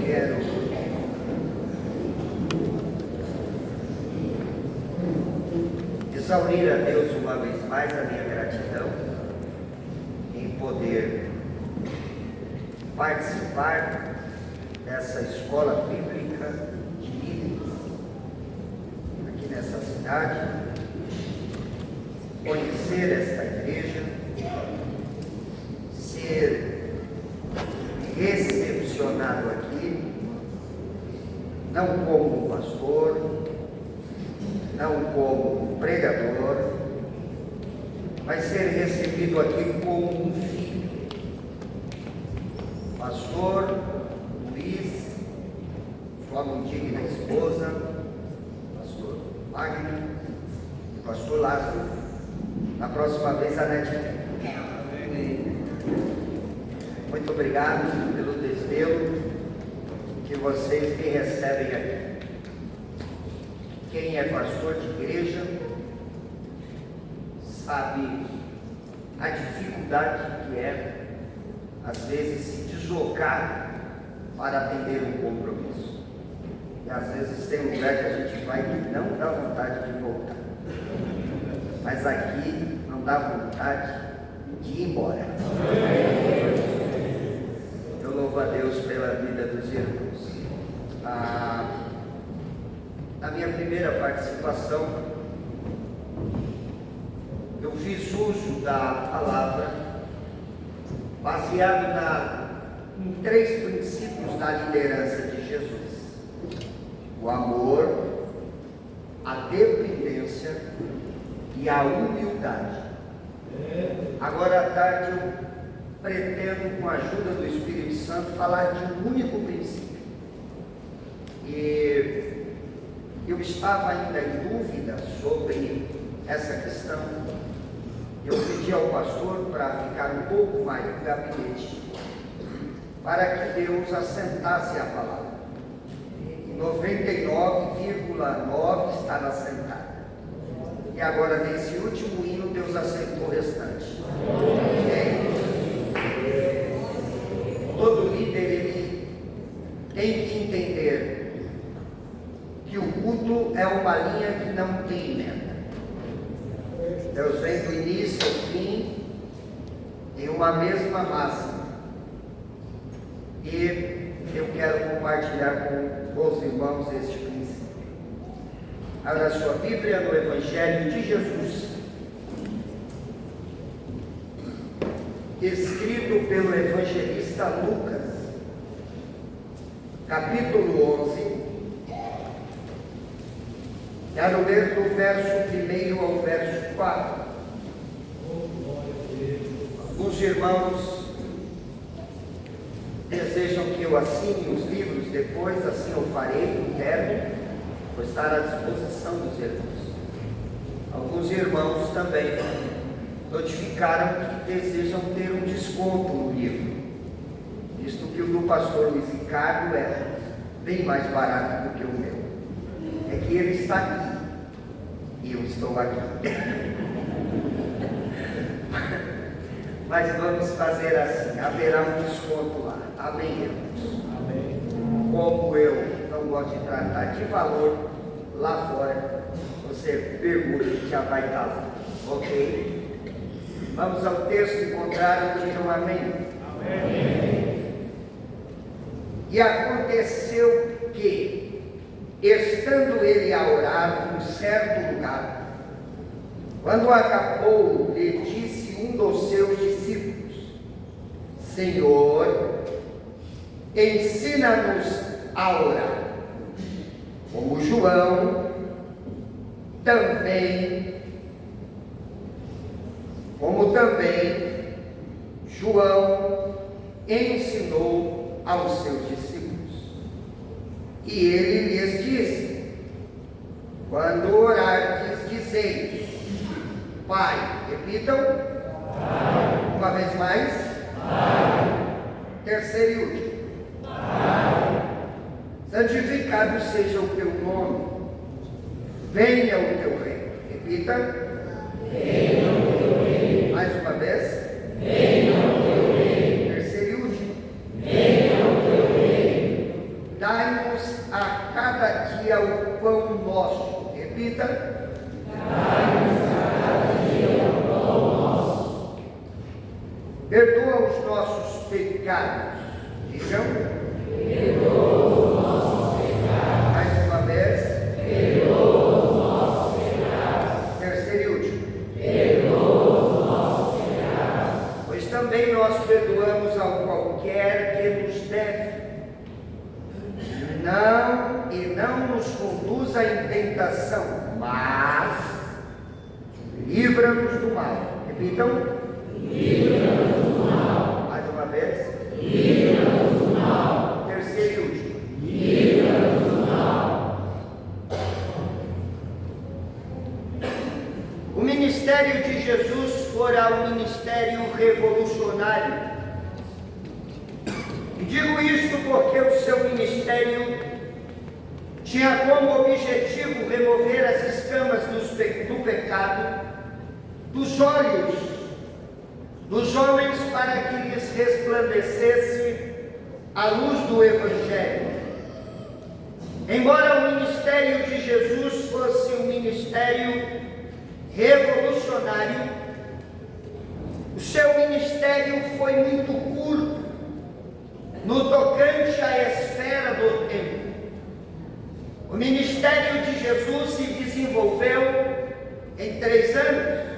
quero exaurir a Deus uma vez mais a minha gratidão em poder participar dessa escola bíblica de líderes aqui nessa cidade, conhecer esta igreja, ser recepcionado aqui, não como um pastor, não como um pregador, mas ser recebido aqui como um filho. Pastor Luiz, sua muito digna esposa, pastor Wagner, pastor Lázaro, na próxima vez a Netinha. Muito obrigado pelo desvelo que vocês me recebem aqui. Quem é pastor de igreja sabe a dificuldade que é, às vezes, se deslocar para atender um compromisso. E às vezes tem um lugar que a gente vai que não dá vontade de voltar. Mas aqui não dá vontade de ir embora. Eu louvo a Deus pela vida dos irmãos. Na minha primeira participação, eu fiz uso da palavra baseado em 3 princípios da liderança de Jesus: o amor, a dependência e a humildade. Agora à tarde eu pretendo, com a ajuda do Espírito Santo, falar de um único princípio. E eu estava ainda em dúvida sobre essa questão. Eu pedi ao pastor para ficar um pouco mais no gabinete, para que Deus assentasse a palavra. 99,9 estava assentada. E agora, nesse último hino, Deus assentou o restante. Todo líder, ele tem que entender que o culto é uma linha que não tem emenda. Deus vem do início ao fim em uma mesma máxima. E eu quero compartilhar com os irmãos este princípio. Abra sua Bíblia no Evangelho de Jesus, escrito pelo evangelista Lucas, capítulo 11. Quero ler do verso 1 ao verso 4. Os irmãos desejam que eu assine os livros depois, assim eu farei, quero, vou estar à disposição dos irmãos. Alguns irmãos também notificaram que desejam ter um desconto no livro, visto que o do pastor Luiz Ricardo é bem mais barato do que o meu. É que ele está aqui e eu estou aqui. Mas vamos fazer assim, haverá um desconto lá. Amém, irmãos? Amém. Como eu não gosto de tratar de valor lá fora, você pergunta que já vai estar lá. Ok? Vamos ao texto encontrado, digam amém. Amém. E aconteceu que, estando ele a orar num certo lugar, quando acabou, lhe disse um dos seus discípulos: Senhor, ensina-nos a orar, como João também João ensinou aos seus discípulos. E ele lhes disse: quando orardes, dizei: Pai, repitam, Pai. Uma vez mais, Pai. Terceiro e último, Pai. Santificado seja o teu nome, venha o teu reino. Repita, venha o teu reino. Mais uma vez, venha o teu reino. Terceiro e último, venha o teu reino. dia o pão nosso. Repita. Dai-nos a cada dia o pão nosso. Perdoa os nossos pecados. Digam. Perdoa os nossos pecados. Mais uma vez. Perdoa os nossos pecados. Terceiro e último. Perdoa os nossos pecados. Pois também nós perdoamos ao qualquer que nos deve. Não nos conduza em tentação, mas livra-nos do mal. Repitam. Livra-nos do mal. Mais uma vez. Livra-nos do mal. Terceiro e último. Livra-nos do mal. O ministério de Jesus fora um ministério revolucionário. E digo isto porque o seu ministério tinha como objetivo remover as escamas do pecado dos olhos dos homens para que lhes resplandecesse a luz do Evangelho. Embora o ministério de Jesus fosse um ministério revolucionário, o seu ministério foi muito curto no tocante à esfera do tempo. O ministério de Jesus se desenvolveu em 3 anos.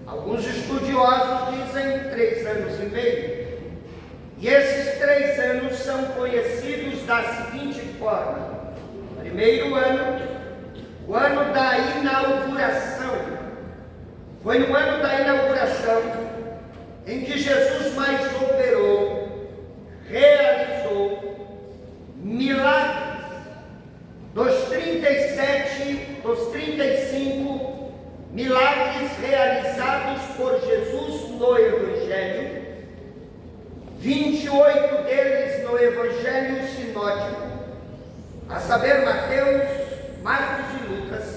Alguns estudiosos dizem 3 anos e meio. E esses 3 anos são conhecidos da seguinte forma: primeiro ano, o ano da inauguração. Foi no ano da inauguração em que Jesus mais operou, realizou milagres. Dos 35 milagres realizados por Jesus no Evangelho, 28 deles no Evangelho sinótico, a saber, Mateus, Marcos e Lucas,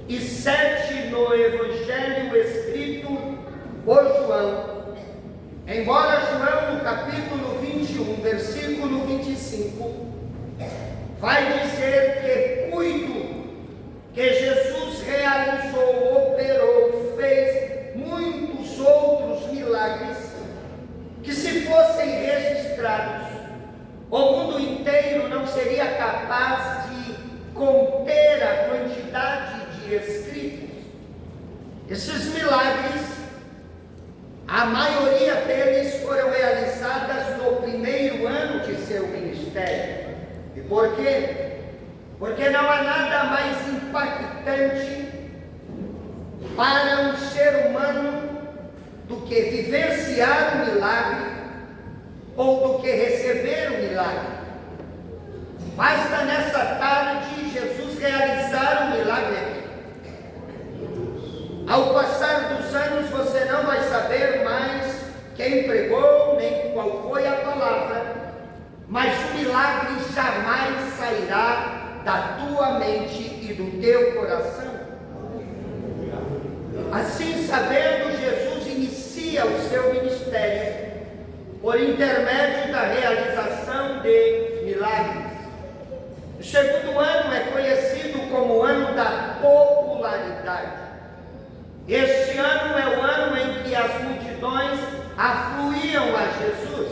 e 7 no Evangelho escrito por João. Embora João, no capítulo 21, versículo 25, vai dizer que cuido que Jesus realizou, operou, fez muitos outros milagres que, se fossem registrados, o mundo inteiro não seria capaz de conter a quantidade de escritos. Esses milagres, a maioria deles foram realizadas no primeiro ano de seu ministério. E por quê? Porque não há nada mais impactante para um ser humano do que vivenciar o milagre ou do que receber o milagre. Basta nessa tarde Jesus realizar um milagre aqui. Ao passar dos anos você não vai saber mais quem pregou, nem qual foi a palavra, mas o milagre jamais sairá da tua mente e do teu coração. Assim, sabendo, Jesus inicia o seu ministério por intermédio da realização de milagres. O segundo ano é conhecido como o ano da popularidade. Este ano é o ano em que as multidões afluíam a Jesus.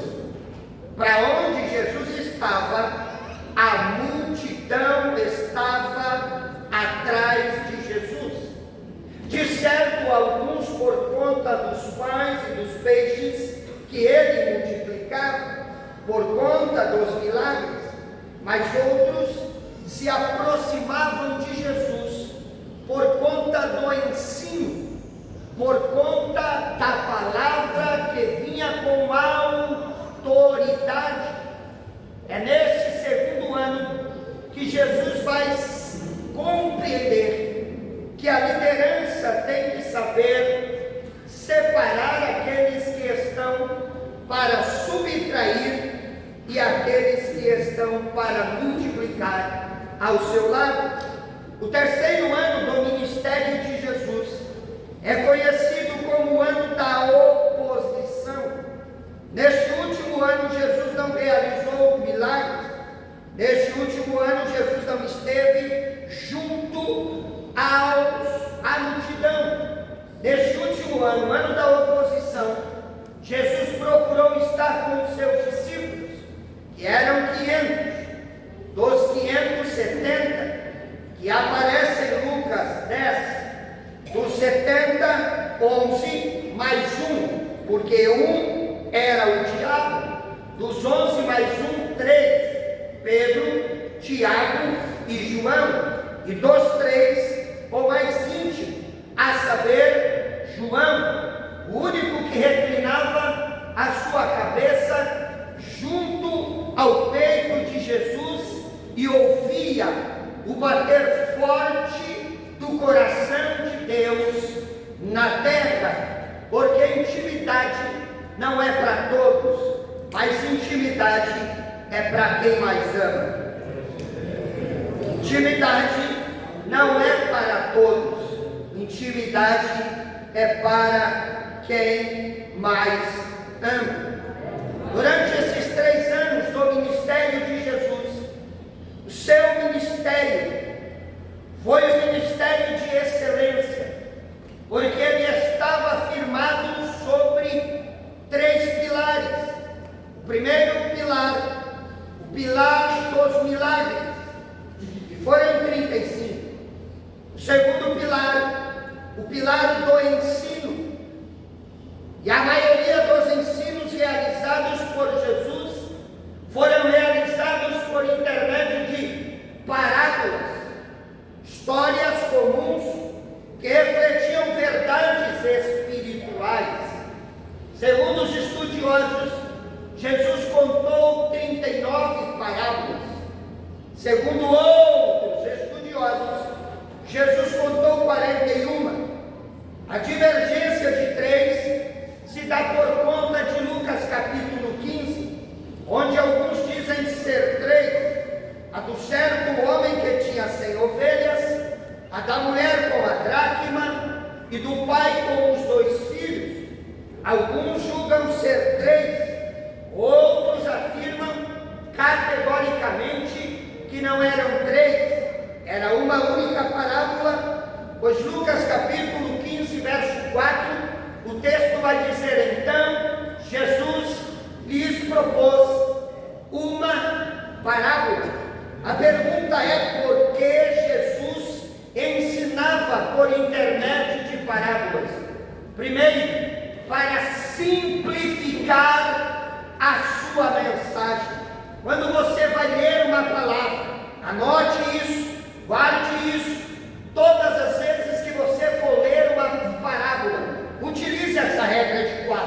Para onde Jesus estava, a multidão estava atrás de Jesus. De certo, alguns por conta dos pães e dos peixes que ele multiplicava, por conta dos milagres, mas outros se aproximavam de Jesus por conta do ensino, por conta da palavra que vinha com autoridade. É neste segundo ano que Jesus vai compreender que a liderança tem que saber separar aqueles que estão para subtrair e aqueles que estão para multiplicar ao seu lado. O terceiro ano do ministério de Jesus é conhecido como o ano da oposição. Neste último ano, Jesus não realizou milagres. Neste último ano, Jesus não esteve junto à multidão. Neste último ano, ano da oposição, Jesus procurou estar com os seus discípulos, que eram 500. Dos 570, que aparece em Lucas 10, dos 70, 11 mais um, porque um era o diabo. Dos 11 mais um, 3, Pedro, Tiago e João. E dos 3, o mais íntimo, a saber, João, o único que reclinava a sua cabeça junto ao peito de Jesus e ouvia o bater forte do coração de Deus na terra, porque intimidade não é para todos, mas intimidade é para quem mais ama. Intimidade não é para todos, intimidade é para quem mais ama. Durante esses 3 anos do ministério de Jesus, o seu ministério foi um ministério de excelência, porque ele estava firmado sobre 3 pilares. O primeiro pilar, o pilar dos milagres, que foram 35. O segundo pilar, o pilar do ensino. E a maioria dos ensinos realizados por Jesus foram realizados por intermédio de parábolas, histórias comuns que refletiam verdades espirituais. Segundo os estudiosos, Jesus contou 39 parábolas. Segundo outros estudiosos, Jesus contou 41. A divergência de 3 se dá por conta de Lucas capítulo 15, onde alguns dizem ser 3. A do certo homem que tinha 100 ovelhas, a da mulher com a dracma e do pai com os 2 filhos. Alguns julgam ser 3, outros afirmam categoricamente que não eram 3, era uma única parábola, pois Lucas capítulo 15, verso 4, o texto vai dizer: então Jesus lhes propôs uma parábola. A pergunta é: por que Jesus ensinava por intermédio de parábolas? Primeiro, para simplificar a sua mensagem. Quando você vai ler uma palavra, anote isso, guarde isso. Todas as vezes que você for ler uma parábola, utilize essa regra de 4,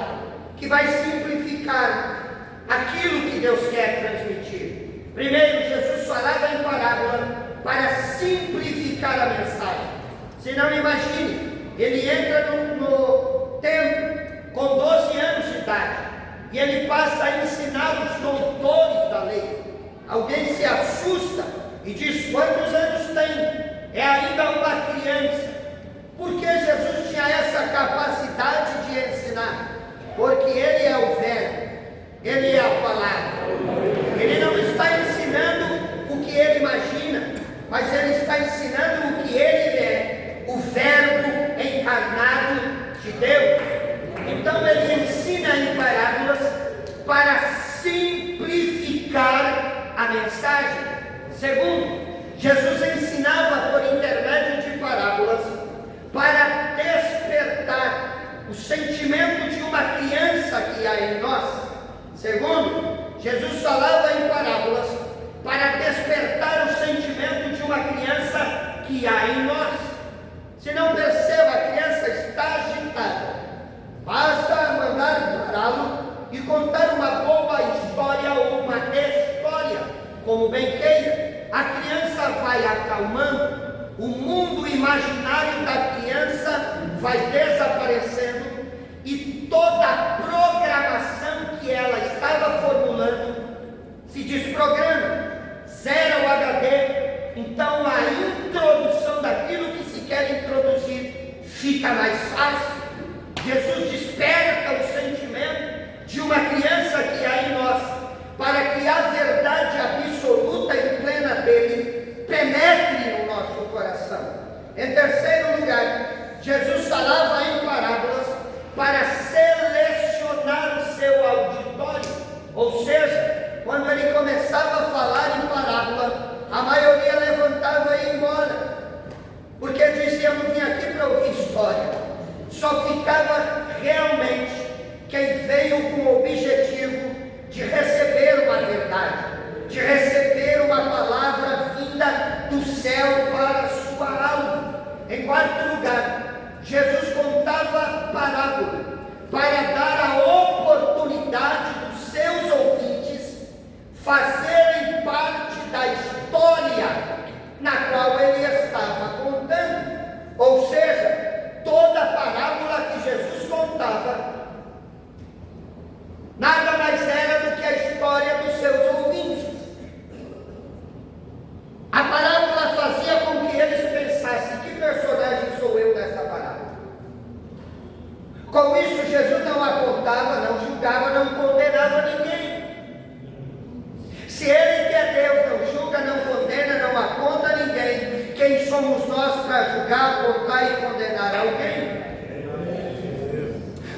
que vai simplificar aquilo que Deus quer transmitir. Primeiro, Jesus falava em parábola para simplificar a mensagem. Se não, imagine, ele entra no templo com 12 anos de idade e ele passa a ensinar os doutores da lei. Alguém se assusta e diz: quantos anos tem? É ainda uma criança. Por que Jesus tinha essa capacidade de ensinar? Porque ele é o Verbo, ele é a palavra. Ele não está ensinando o que ele imagina, mas ele está ensinando o que ele é, o Verbo encarnado de Deus. Então ele ensina em parábolas para simplificar a mensagem. Segundo, Jesus ensinava por intermédio de parábolas para despertar o sentimento de uma criança que há em nós. Segundo, Jesus falava em parábolas para despertar o sentimento de uma criança que há em nós. Se não perceba, a criança está agitada. Basta mandar pará-lo e contar uma boa história ou uma história, como bem queira. A criança vai acalmando, o mundo imaginário da criança vai desaparecendo e toda a programação que ela estava formulando se desprograma, zera o HD. Então a introdução daquilo que se quer introduzir fica mais fácil. Jesus desperta o sentimento de uma criança que há em nós, para que a verdade absoluta e Ou seja, quando ele começava a falar em parábola, a maioria levantava e ia embora, porque dizia: eu não vim aqui para ouvir história. Só ficava realmente quem veio com o objetivo de receber uma verdade, de receber uma palavra vinda do céu para a sua alma. Em quarto lugar, Jesus contava parábola para dar a oportunidade dos seus ouvintes fazerem parte da história na qual ele estava contando. Ou seja, toda parábola que Jesus contava nada mais era do que a história dos seus ouvintes. A parábola fazia com que eles pensassem: que personagem sou eu nessa parábola? Com isso, Jesus não apontava, não julgava, não condenava ninguém. Se Ele que é Deus não julga, não condena, não aponta ninguém, quem somos nós para julgar, apontar e condenar alguém?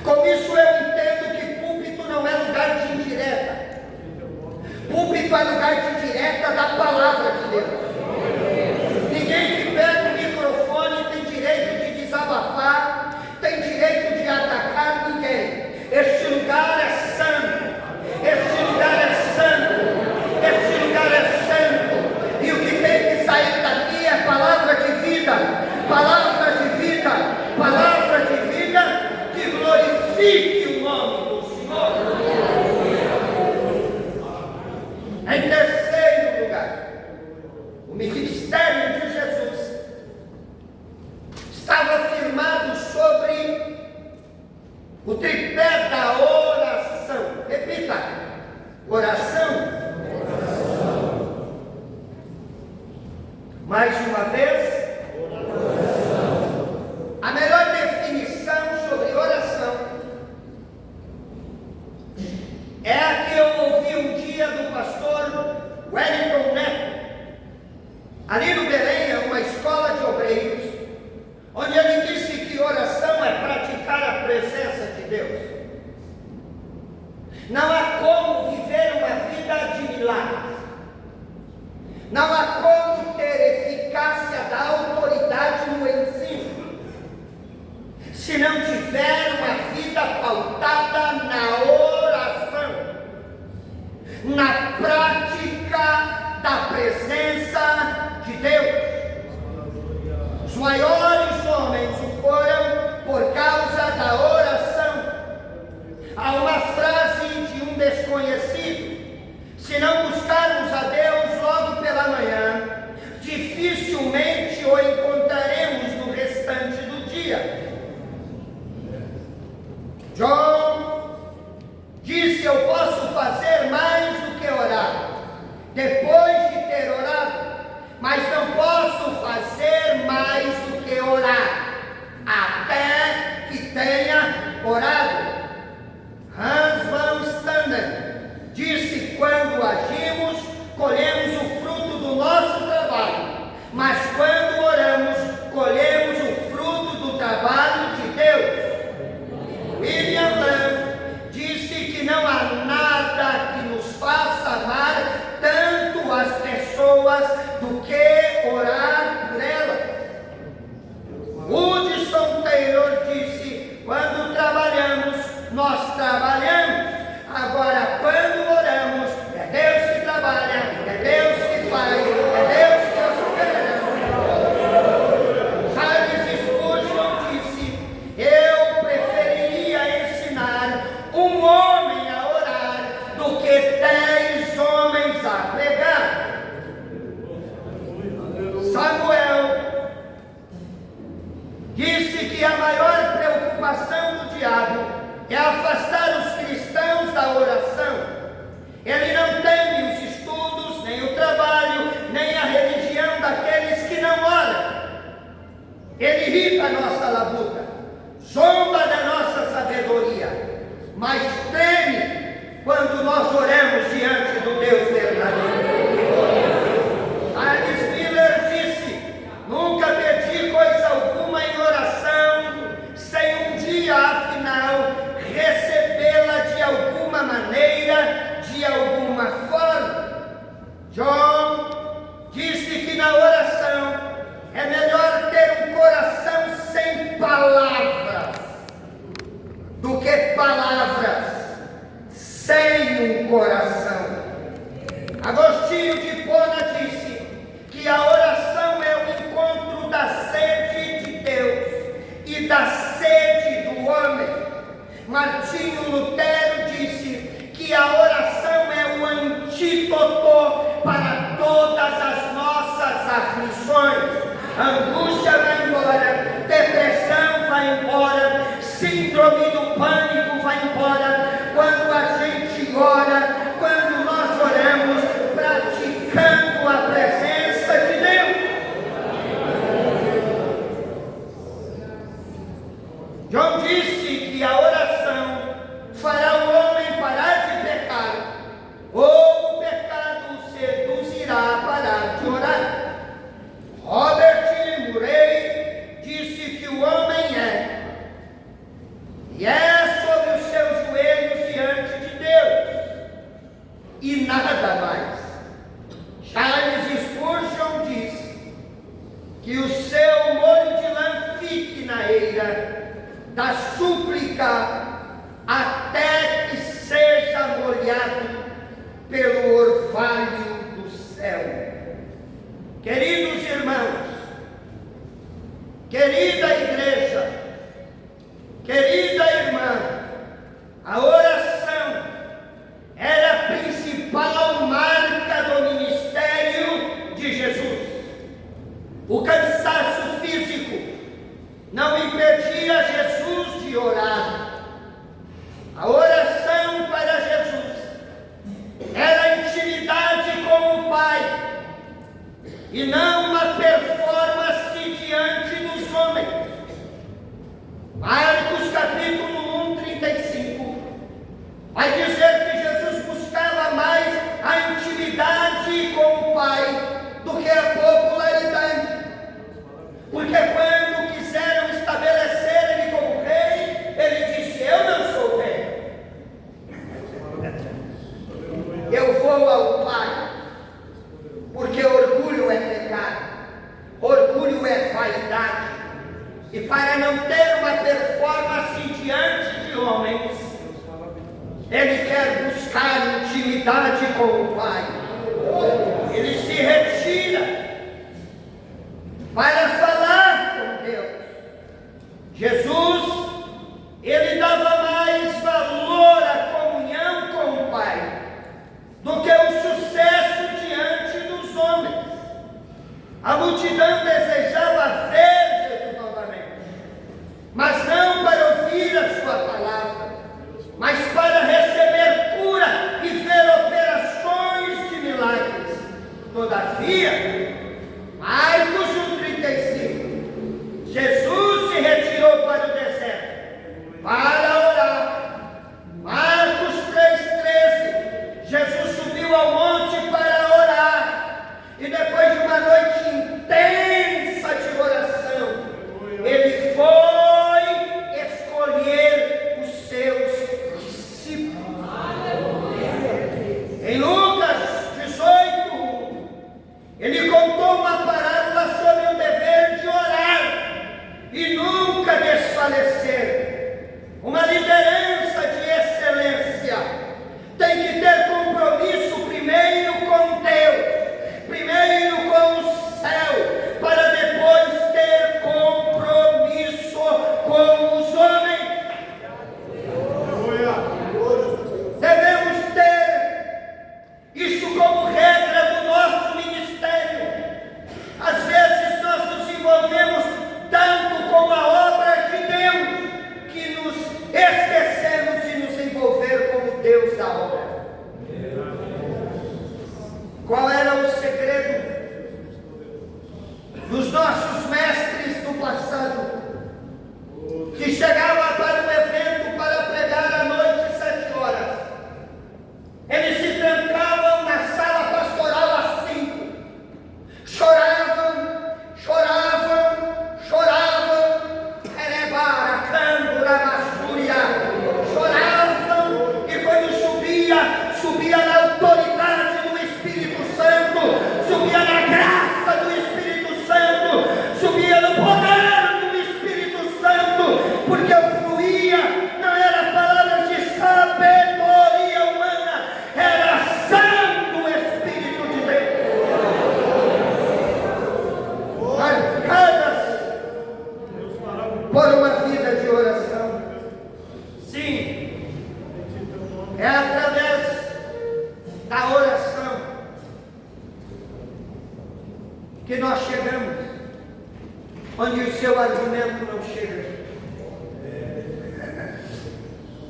Com isso eu entendo que púlpito não é lugar de indireta. Púlpito é lugar de direta da palavra de Deus. Ninguém que pega o microfone tem direito de desabafar, tem direito de atacar ninguém. Este lugar é santo. Este lugar é santo. Este lugar é santo. E o que tem que sair daqui é palavra de vida. Palavra de vida. Palavra de vida que glorifique o nome do Senhor. Em terceiro lugar, o ministério de Jesus estava firmado sobre o tripé da oração. Repita: oração. Mais uma vez. A melhor definição sobre oração é a que eu ouvi um dia do pastor Wellington Neto, ali no Belém, é uma escola de obreiros, onde ele disse que oração é praticar a presença de Deus. Não há como viver uma vida de milagres. Não há como ter eficácia da autoridade no ensino se não tiver uma vida pautada na oração, na prática da presença de Deus. Os maiores homens o foram por causa da oração. Há uma frase de um desconhecido: se não buscarmos a Deus logo pela manhã, dificilmente o encontraremos no restante do dia. John disse: eu posso fazer mais do que orar, depois de ter orado, mas não posso fazer mais do que orar, até que tenha orado. Hans Van Staden disse: quando agimos, colhemos o fruto do nosso trabalho, mas quando oramos, colhemos o fruto do trabalho de Deus. William Lamb disse que não há nada que nos faça amar tanto as pessoas do que orar por elas. Hudson Taylor disse: quando trabalhamos, nós trabalhamos. Agora, quando oramos, é Deus que trabalha, é Deus que faz, é Deus que opera. Charles Spurgeon disse: eu preferiria ensinar um homem a orar do que 10 homens a pregar. Samuel disse que a maior preocupação do diabo é afastar os cristãos da oração. Ele não teme os estudos, nem o trabalho, nem a religião daqueles que não oram. Ele irrita a nossa labuta, zomba da nossa sabedoria, mas treme quando nós oramos diante do Deus verdadeiro. Charles Miller disse: nunca pedi coisa alguma em oração sem um dia, afinal, recebê-la de alguma maneira Agostinho de Hipona disse que a oração é o encontro da sede de Deus e da sede do homem. Martinho Lutero disse que a oração é o antídoto para todas as nossas aflições. Angústia vai embora, depressão vai embora, síndrome do pânico vai embora. Quando a gente ora, quando nós oramos, praticando a presença de Deus. João disse que a oração fará o homem parar de pecar, ou o pecado o seduzirá a parar de orar. Robert Murray disse que o homem é sobre os seus joelhos diante de Deus e nada mais. Charles Spurgeon disse que o seu molho de lã fique na eira da súplica até que seja molhado pelo orvalho do céu. Queridos irmãos, querida igreja, querida irmã, a oração era a principal marca do ministério de Jesus. O cansaço físico não impedia Jesus de orar. A oração para Jesus era a intimidade com o Pai e não uma performance diante dos homens. Marcos capítulo 1, 35 vai dizer que Jesus buscava mais a intimidade com o Pai do que a popularidade. Porque quando quiseram estabelecer ele como rei, ele disse: eu não sou rei. Eu vou ao Pai. Porque orgulho é pecado, orgulho é vaidade, e para não ter uma performance diante de homens, ele quer buscar intimidade com o Pai. Ele se retira para falar com Deus. Jesus, ele dava mais valor à comunhão com o Pai do que o sucesso diante dos homens. A multidão desejava ver Jesus novamente, mas não para ouvir a sua palavra, mas para receber cura e ver operações de milagres. Todavia, Marcos 1,35, Jesus se retirou para o deserto para orar. Marcos 3,13, Jesus subiu ao monte para orar, e depois de uma noite intensa de oração, ele foi escolher os seus discípulos. Em Lucas 18, ele contou uma parábola sobre o dever de orar e nunca desfalecer. Uma liderança de excelência tem que ter compromisso primeiro com Deus, primeiro com o céu, para depois ter compromisso com os homens. Devemos ter isso como regra do nosso ministério. Às vezes nós nos envolvemos tanto com a obra de Deus que nos esquecemos de nos envolver com o Deus da obra. Qual era o segredo dos nossos mestres do passado, que chegavam para um evento para pregar à noite 7 horas? Eles se trancavam na sala pastoral às 5, choravam, choravam, e quando subia na autoridade do Espírito Santo, subia na graça do Espírito Santo, que nós chegamos onde o seu argumento não chega,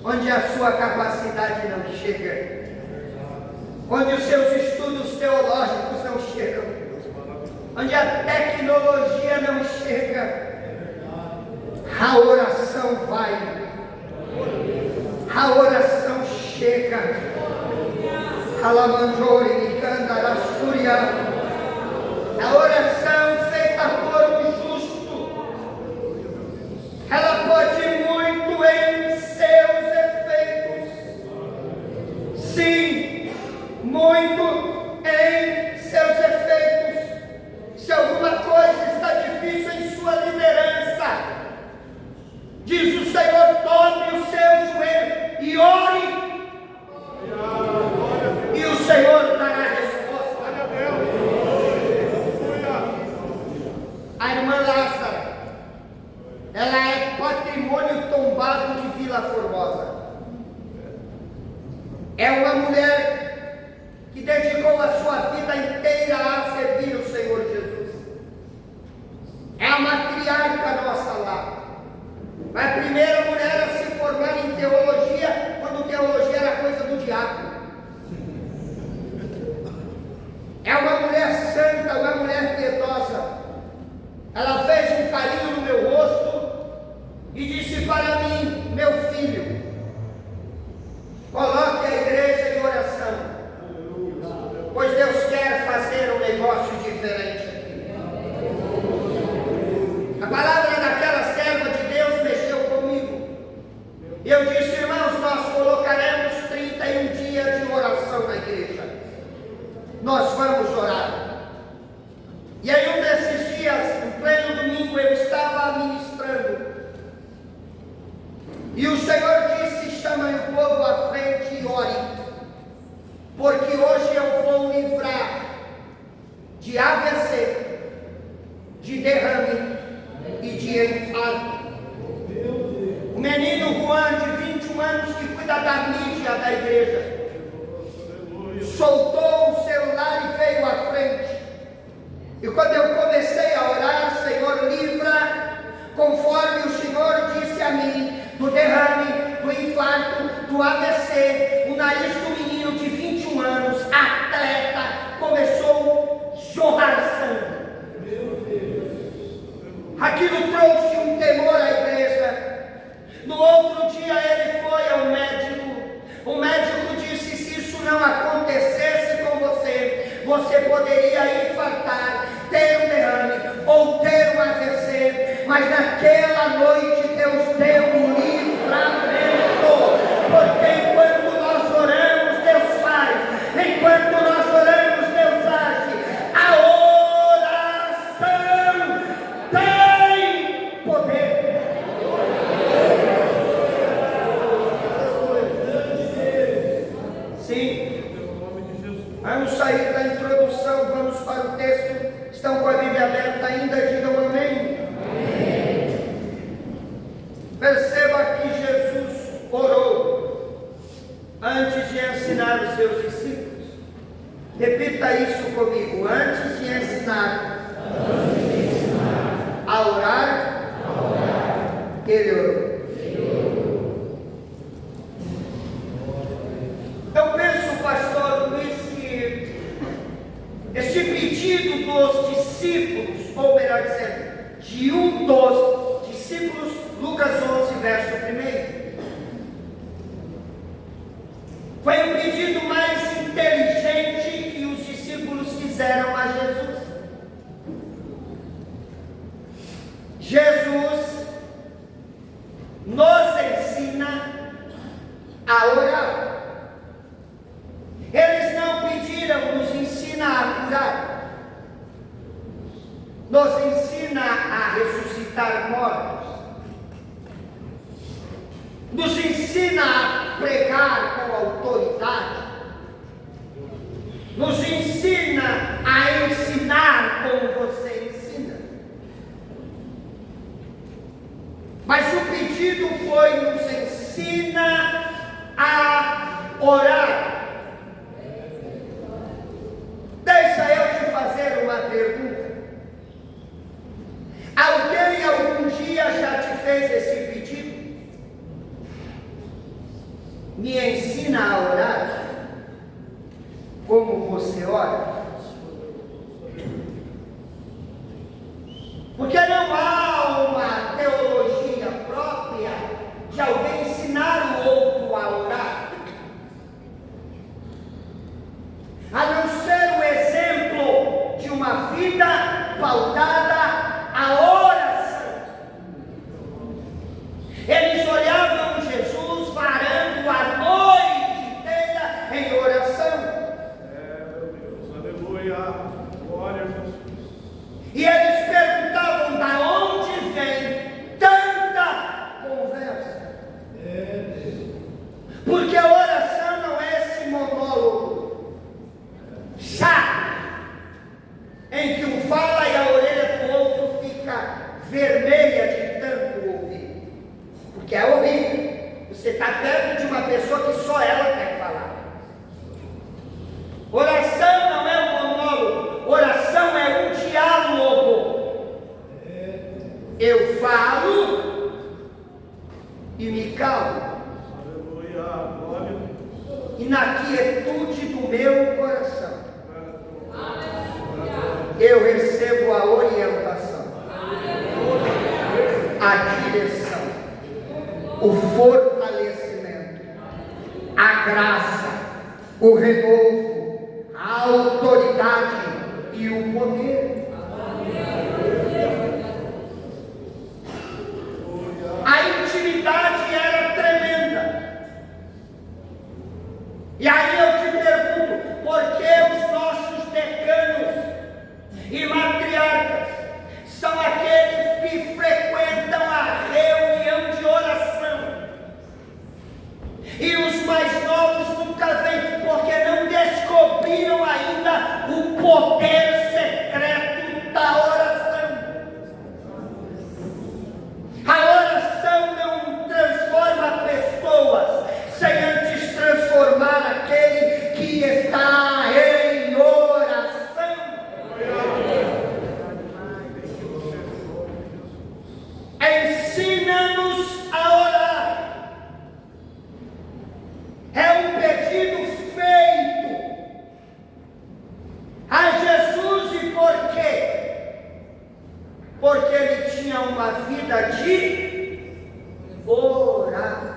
onde a sua capacidade não chega, onde os seus estudos teológicos não chegam, onde a tecnologia não chega. A oração vai, a oração chega. Alamanjori, Nicanda, Súria. A oração feita por um justo, ela pode muito em seus efeitos. Sim, muito em seus efeitos. Se alguma coisa está difícil em sua liderança, diz o Senhor, dobre o seu joelho e ore, e o Senhor dará a resposta. A irmã Lázara, ela é patrimônio tombado de Vila Formosa. É uma mulher que dedicou a sua vida inteira a servir o Senhor Jesus. É a matriarca nossa lá. Foi a primeira mulher a se formar em teologia, quando teologia era coisa do diabo. É uma mulher santa, uma mulher piedosa. Ela fez um carinho no meu rosto e disse para mim, meu filho, coloque a igreja em oração, pois Deus quer fazer um negócio diferente aqui. A palavra daquela serva de Deus mexeu comigo. Eu disse, irmãos, nós colocaremos 31 dias de oração na igreja. Nós vamos orar. E aí um desses dias, no pleno domingo, eu estava ministrando. E o Senhor disse, chama o povo à frente e ore. Porque hoje eu vou livrar de AVC, de derrame e de infarto. O menino Juan, de 21 anos, que cuida da mídia da igreja, soltou o celular e veio à frente. E quando eu comecei a orar, Senhor, livra, conforme o Senhor disse a mim, do derrame, do infarto, do AVC, o nariz do menino de 21 anos, atleta, começou a jorrar sangue. Aquilo trouxe um temor à igreja. No outro dia ele foi ao médico. O médico disse, se isso não acontecesse com você, você poderia infartar, ter um derrame ou ter um AVC, mas naquela noite Deus deu um livramento, porque enquanto nós oramos, Deus faz, enquanto nós oramos, Deus age. A oração tem poder. Sim. Vamos sair da introdução, vamos para o texto. Estão com a Bíblia aberta ainda? Digam amém. Amém. Perceba que Jesus orou antes de ensinar os seus discípulos. Repita isso comigo. Antes de ensinar a orar, ele orou. Eu penso, pastor Luiz, que este pedido dos discípulos, ou melhor dizendo, de um dos discípulos, Lucas 11, verso 1, foi o pedido mais inteligente que os discípulos fizeram a Jesus. Jesus nos ensina a orar. Eles não pediram, nos ensina a curar, nos ensina a ressuscitar mortos, nos ensina a pregar com autoridade, nos ensina a ensinar como você ensina. Mas o pedido foi, nos ensina a orar. Deixa eu te fazer uma pergunta. você ora? Porque não há uma teologia própria de alguém ensinar o outro a orar, a não ser o exemplo de uma vida pautada à oração. Eles olhavam Jesus varando a noite inteira em oração. Deus, aleluia, glória a Jesus. E eles perguntavam: da onde vem tanta conversa? Porque a oração não é esse monólogo chato, em que um fala e a orelha do outro fica vermelha de tanto ouvir. Porque é horrível. Você está perto de uma pessoa que só ela quer falar. Oração não é um monólogo. Oração é um diálogo. Eu falo e me calo. Aleluia, glória a Deus. E na quietude do meu coração eu recebo a orientação, a direção, o fortalecimento, a graça, o renovo, a autoridade e o poder. A intimidade era tremenda. E aí eu te pergunto, por que os nossos decanos e matriarcas são aqueles que frequentam a reunião de oração, e os mais novos nunca vêm, porque não descobriram ainda o poder secreto da oração? A oração não transforma pessoas sem antes transformar aquele que está em oração. Ensina-nos a orar. É um pedido feito a Jesus. E por quê? Porque ele tinha uma vida de oração.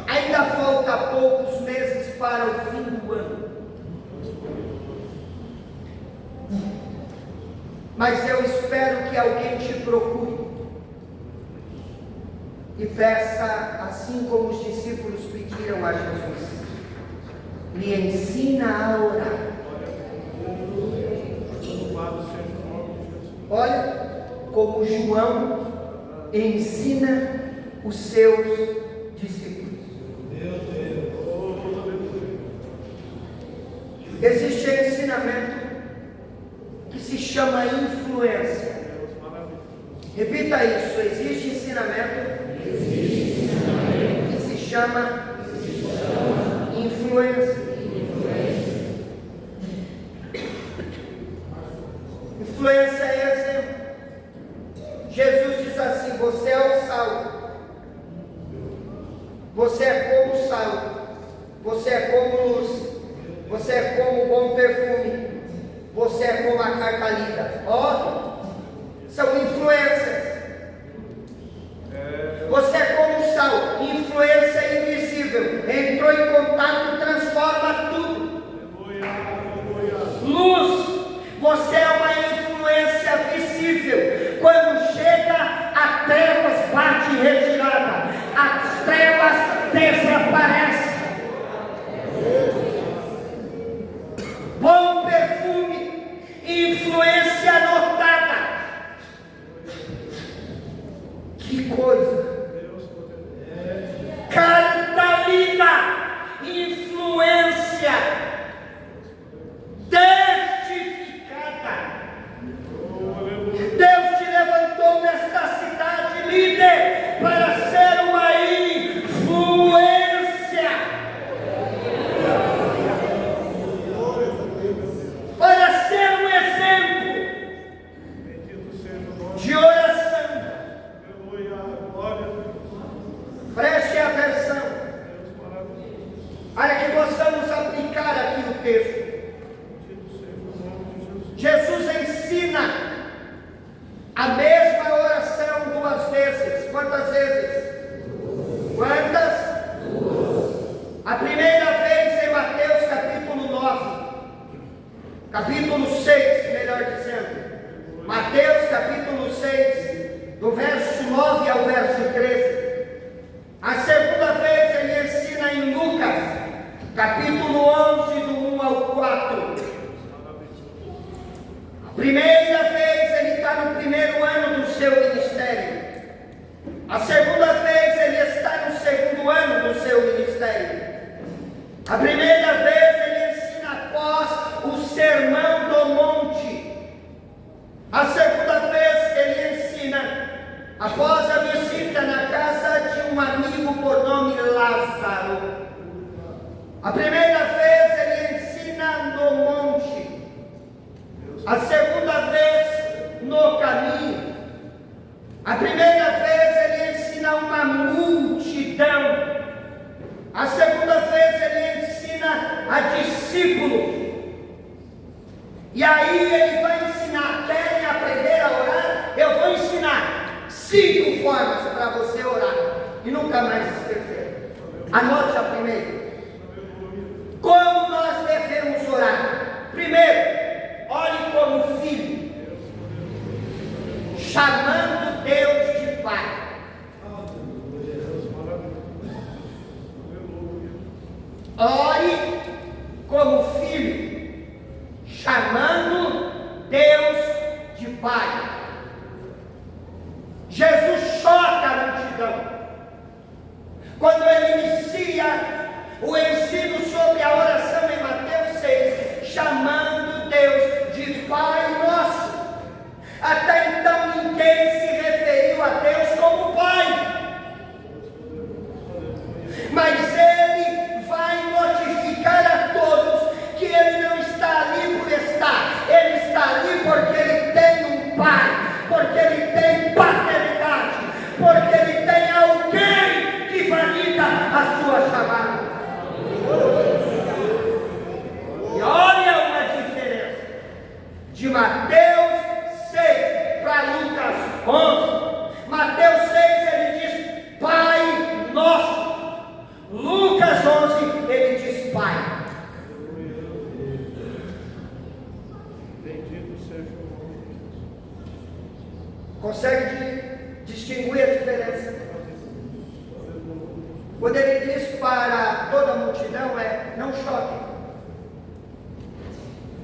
Ainda falta poucos meses para o fim do ano, mas eu espero que alguém te procure e peça, assim como os discípulos pediram a Jesus: me ensina a orar. Olha como João ensina os seus discípulos. Existe um ensinamento que se chama influência. Repita isso: existe ensinamento que se chama influência. Influência é exemplo. Jesus diz assim: você é o sal, você é como sal, você é como luz, você é como bom perfume, você é como a carcalida. Ó, são influências. Você é como sal, influência invisível, entrou em contato, transforma tudo. Luz, você é uma influência visível. Quando chega, a trevas bate em retirada, as trevas desaparecem. Bom perfume, influência notada. Que coisa! Cartalina, influência testificada. Deus te levantou nesta cidade, líder, para ser uma influência. Para ser um exemplo de oração. Preste atenção. texto. Jesus ensina a mesma oração 2 vezes. Quantas vezes? Quantas? A primeira vez em Mateus capítulo 9. Capítulo 6, melhor dizendo. Mateus capítulo 6, do verso 9 ao verso 13. A segunda vez ele ensina em Lucas, capítulo 11, do 1 ao 4. A primeira vez ele está no primeiro ano do seu ministério. A segunda vez ele está no segundo ano do seu ministério. A primeira vez ele ensina após o Sermão do Monte. A segunda vez ele ensina após a visita na casa de um amigo por nome Lázaro. A primeira vez ele ensina no monte. A segunda vez no caminho. A primeira vez ele ensina uma multidão. A segunda vez ele ensina a discípulos. E aí ele vai ensinar. Querem aprender a orar? Eu vou ensinar 5 formas para você orar e nunca mais esquecer. Anote a primeira. Como nós devemos orar? Primeiro, ore como filho, chamando Deus de Pai. Ore como filho, chamando Deus de Pai. Jesus choca a multidão quando ele inicia o ensino sobre a oração em Mateus 6, chamando Deus de Pai Nosso. Até então ninguém se referiu a Deus como Pai, mas ele vai notificar a todos que ele não está ali por estar, ele está ali porque ele tem um Pai, porque ele tem paternidade, porque ele tem alguém que valida a sua chamada. E olha uma diferença de Mateus 6 para Lucas 11. Mateus 6 ele diz Pai Nosso. Lucas 11 ele diz Pai. Consegue distinguir a diferença? Quando ele diz para toda a multidão não choquem,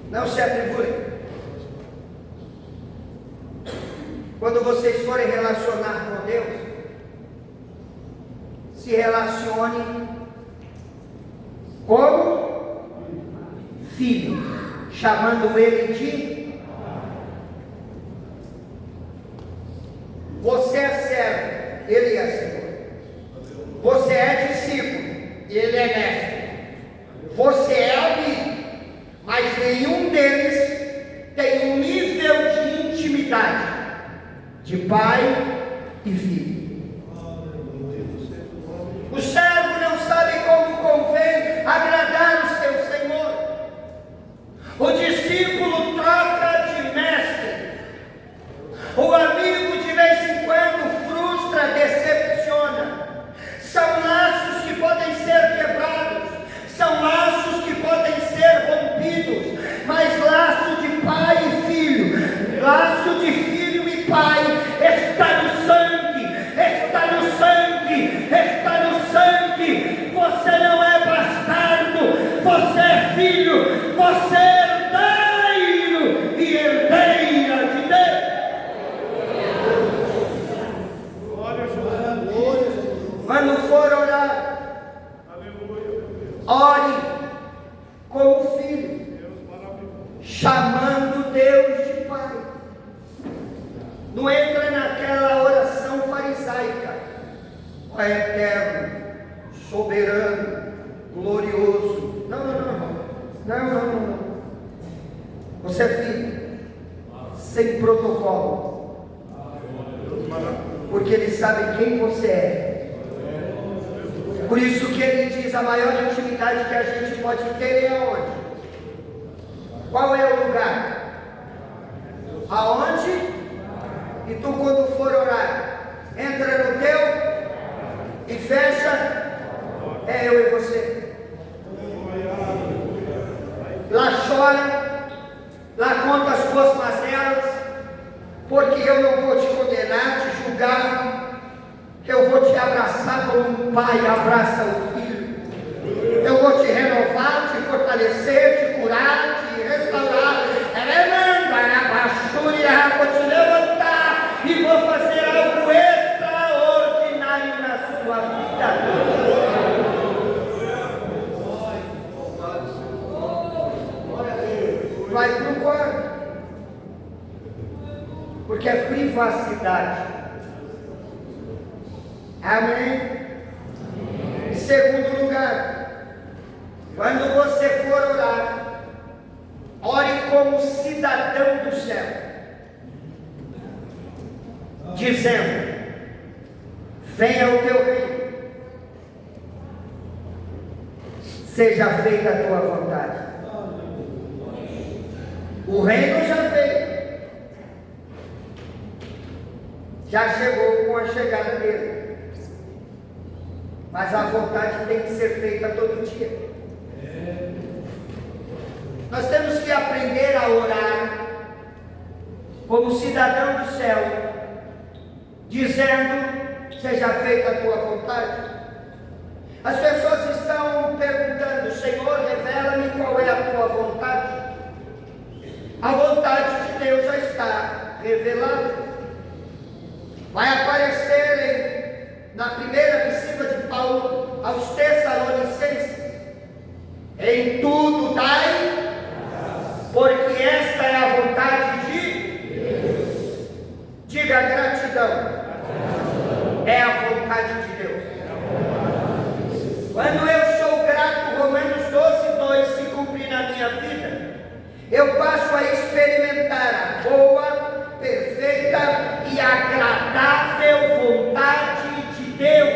não se atribulem. Quando vocês forem relacionar com Deus, se relacione como filho, chamando ele de você é servo, ele é Senhor. Você é discípulo, ele é mestre. Você é amigo, mas nenhum deles tem um nível de intimidade de pai e filho. O servo não sabe como convém agradar o seu Senhor. O discípulo troca de mestre. O amigo de vez em quando frustra, decepciona. São laços que podem ser quebrados, são laços que podem ser rompidos, mas laço de pai e filho, laço de filho e pai, está no sangue, está no sangue, está no sangue. Você não é bastardo, você é filho, você é herdeiro e herdeira de Deus. Quando for orar, ore como filho, chamando Deus de Pai. Não entra naquela oração farisaica, ó eterno, soberano, glorioso. Não. Você é filho, sem protocolo, porque ele sabe quem você é. Por isso que ele diz, a maior intimidade que a gente pode ter é aonde? Qual é o lugar? Aonde? E tu, quando for orar, entra no teu e fecha. É eu e você. Lá chora, lá conta as tuas mazelas, porque eu não vou te condenar, te julgar. Eu vou te abraçar como um pai abraça o filho. Eu vou te renovar, te fortalecer, te curar, te restaurar. Vou te levantar e vou fazer algo extraordinário na sua vida. Vai para o quarto, porque é privacidade. Amém? Em segundo lugar, quando você for orar, ore como cidadão do céu, dizendo: venha o teu reino, seja feita a tua vontade. O reino já veio, já chegou com a chegada dele, mas a vontade tem que ser feita todo dia. Nós temos que aprender a orar como cidadão do céu, dizendo: seja feita a tua vontade. As pessoas estão perguntando: Senhor, revela-me qual é a tua vontade. A vontade de Deus já está revelada. Vai aparecer na primeira epístola de Paulo aos Tessalonicenses: em tudo dai, porque esta é a vontade de Deus. Diga: gratidão. É a vontade de Deus. Quando eu sou grato, Romanos 12:2 se cumprir na minha vida, eu passo a experimentar a boa, perfeita e agradável vontade de Deus.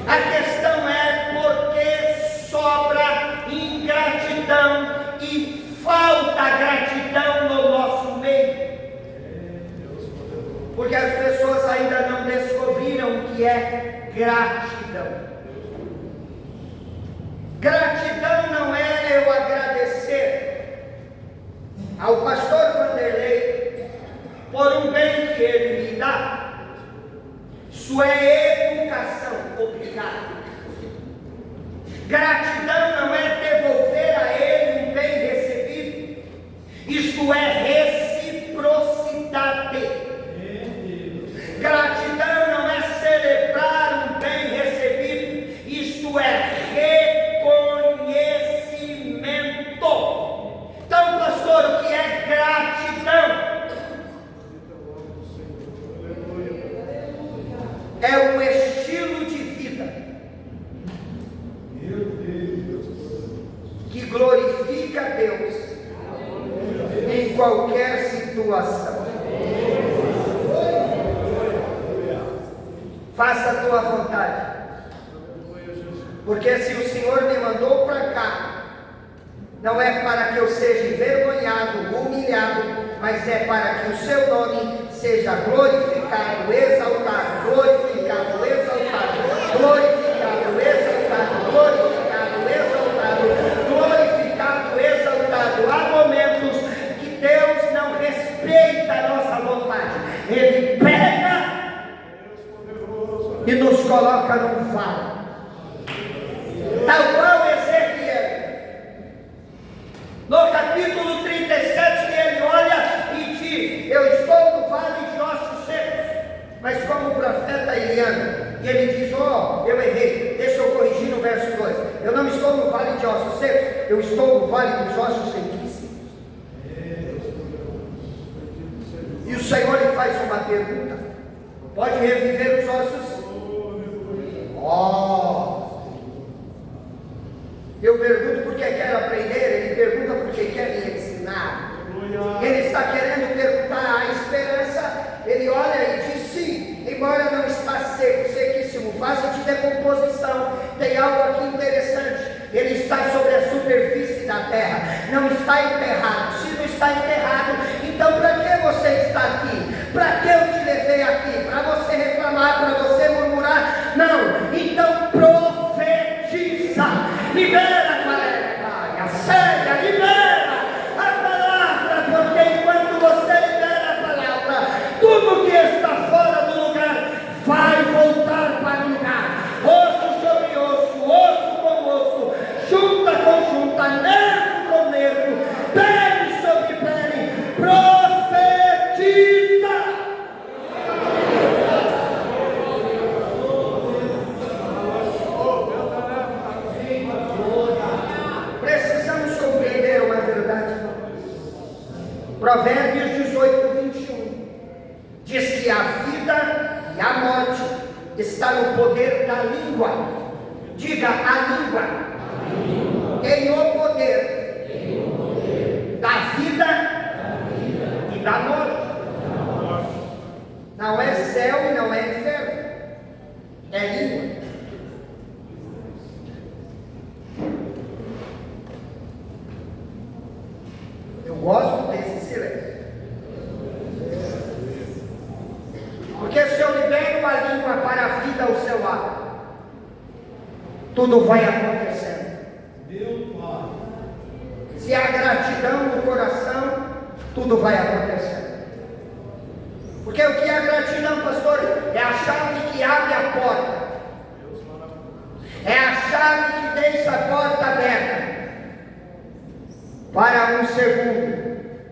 A questão é porque sobra ingratidão e falta gratidão no nosso meio. Porque as pessoas ainda não descobriram o que é gratidão. Gratidão não é eu agradecer ao pastor Vanderlei por um bem que ele me dá. Isso é educação. Obrigado. Gratidão não é devolver a ele um bem recebido. Isto é reciprocidade. Gratidão não é celebrar um bem recebido. Isto é reconhecimento. Então, pastor, o que é gratidão? É um estilo de vida que glorifica a Deus em qualquer situação. Faça a tua vontade, porque se o Senhor me mandou para cá, não é para que eu seja envergonhado, humilhado, mas é para que o seu nome seja glorificado, exaltado, glorificado, exaltado, glorificado, exaltado, glorificado, exaltado, glorificado, exaltado. Há momentos que Deus não respeita a nossa vontade. Ele pega e nos coloca num vale, tal qual Ezequiel, no capítulo 37, ele olha e diz: eu estou no vale de ossos secos. Mas como o profeta Eliana, e ele diz: eu errei, deixa eu corrigir no verso 2, eu não estou no vale de ossos secos, eu estou no vale dos ossos sequíssimos. E o Senhor lhe faz uma pergunta: pode reviver os ossos? Eu pergunto porque quero aprender, ele pergunta porque quer me ensinar. Ele está querendo perguntar a esperança. Ele olha e diz: sim, embora não está seco, sequíssimo, fase de decomposição, tem algo aqui interessante. Ele está sobre a superfície da terra, não está enterrado. Se não está enterrado, então para que você está aqui? Para que eu te levei aqui? Para você reclamar, para você murmurar? Não. Então profetiza. Libera a palavra. Séria, libera a palavra, porque enquanto você libera a palavra, tudo que está fora do lugar vai voltar para o lugar. Osso sobre osso, osso com osso, junta com junta, nervo com nervo, pele sobre pele. Profetiza. Precisamos compreender uma verdade. Provérbios 18, 21 diz que a vida e a morte está no poder da língua. Diga, a língua tem o poder da vida e da morte. Não é céu e não é inferno, é língua. Eu gosto desse silêncio. Porque se eu libero a língua para a vida ao seu lado, tudo vai acontecendo. Se há gratidão no coração, tudo vai acontecendo. Porque o que é gratidão, pastor? É a chave que abre a porta. É a chave que deixa a porta aberta para um segundo,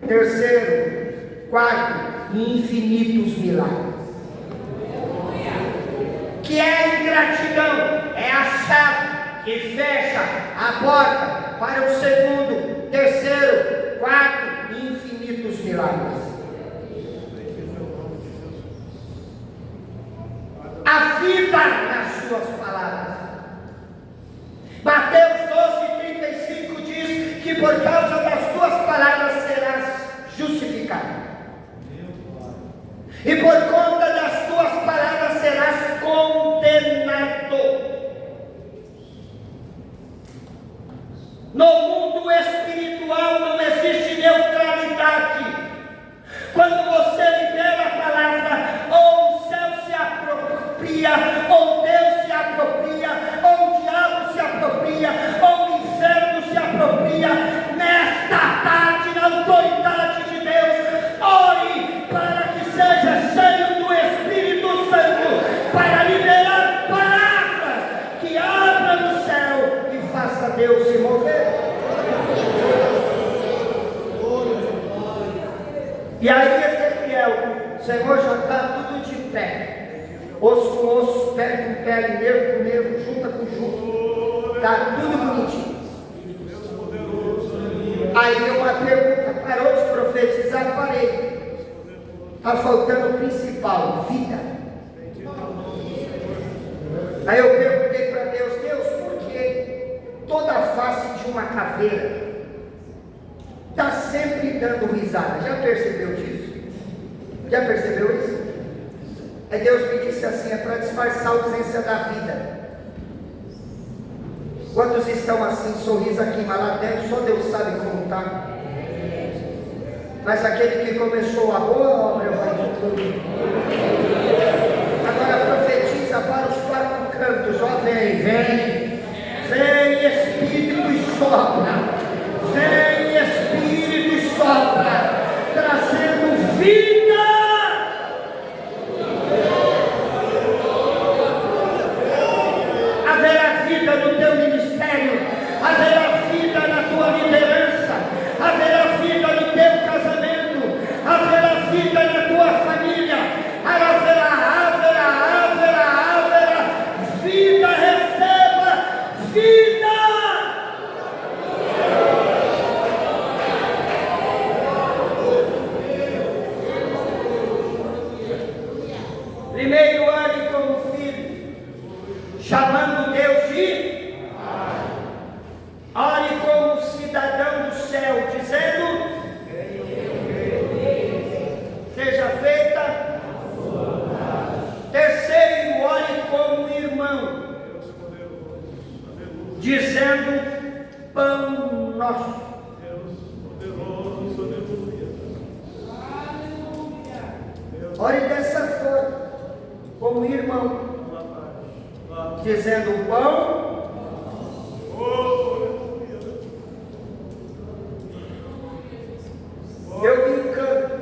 terceiro, quarto e infinitos milagres. Que é a ingratidão, é a chave que fecha a porta para o segundo, terceiro, quarto e infinitos milagres. A vida nas suas palavras. Mateus 12:35 diz que por causa das tuas palavras serás justificado. E por conta das tuas palavras serás condenado. No mundo espiritual não existe neutralidade. Quando você libera a palavra, ou o céu se apropria, ou Deus se apropria, ou o diabo se apropria, ou o inferno se apropria. Nesta tarde, na autoridade de Deus, ore para que seja cheio do Espírito Santo, para liberar palavras que abram o céu e faça Deus se mover. E aí Ezequiel, Senhor, já está tudo de pé, osso com osso, pele com pele, nervo com nervo, junta com junta, está tudo bonitinho. Aí uma pergunta: parou de profetizar? Parei. Está faltando o principal, vida. Aí eu perguntei para Deus: Deus, por que toda a face de uma caveira está sempre dando risada? Já percebeu disso? Já percebeu isso? Aí Deus me disse assim: é para disfarçar a ausência da vida. Quantos estão assim, sorriso aqui, mas lá dentro só Deus sabe como está. Mas aquele que começou a boa obra vai concluir. Agora profetiza para os quatro cantos: ó, vem, vem, vem Espírito e sopra, vem Espírito e sopra, trazendo vida. Haverá vida no teu ministério, haverá vida na tua liderança, haverá vida no teu casamento, haverá vida na tua família, haverá vida. Receba vida. Primeiro, ore como filho, chamando Deus de Pai. Ore como cidadão do céu, dizendo: seja feita. Terceiro, ore como irmão, dizendo: pão nosso. Ore dessa forma, como irmão, dizendo: o pão eu me encanto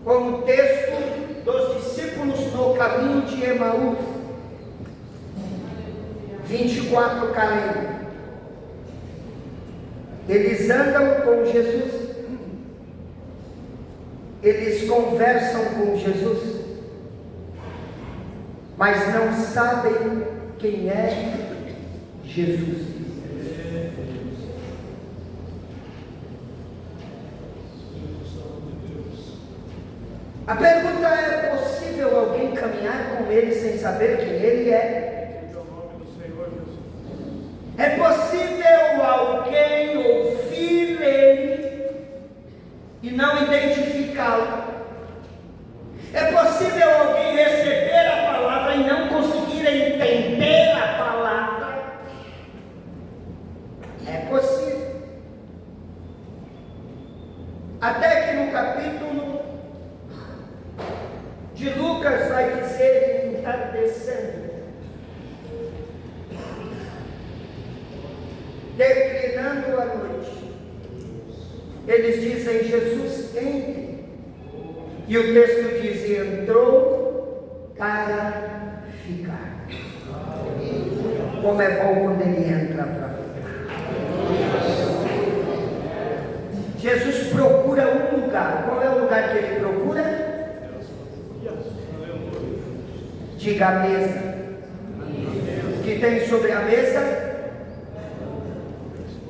com o texto dos discípulos no caminho de Emaús, 24 calênios. Eles andam com Jesus, eles conversam com Jesus, mas não sabem quem é Jesus. A pergunta é: possível alguém caminhar com ele sem saber quem ele é? É possível alguém ouvir ele e não identificá-lo? É possível alguém receber a palavra e não conseguir entender a palavra? É possível. Até que no capítulo de Lucas vai dizer: entardecendo, declinando a noite, eles dizem: Jesus, entre. E o texto diz: entrou para ficar. Como é bom quando ele entra para ficar. Jesus procura um lugar. Qual é o lugar que ele procura? Diga: a mesa. O que tem sobre a mesa?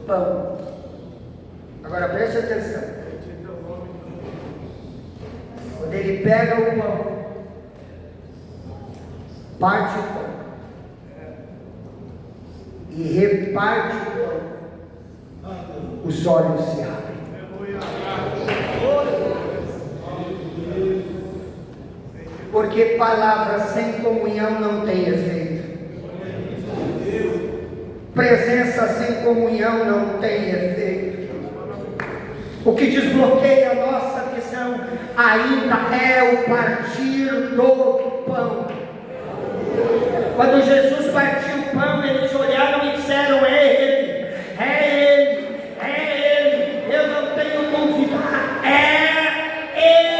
Pão. Agora preste atenção. Quando ele pega o pão, parte o pão e reparte o pão, os olhos se abrem. Porque palavra sem comunhão não tem efeito. Presença sem comunhão não tem efeito. O que desbloqueia a nossa visão ainda é o partir do pão. Quando Jesus partiu o pão, eles olharam e disseram: é Ele, é Ele, é Ele. Eu não tenho dúvida, é Ele.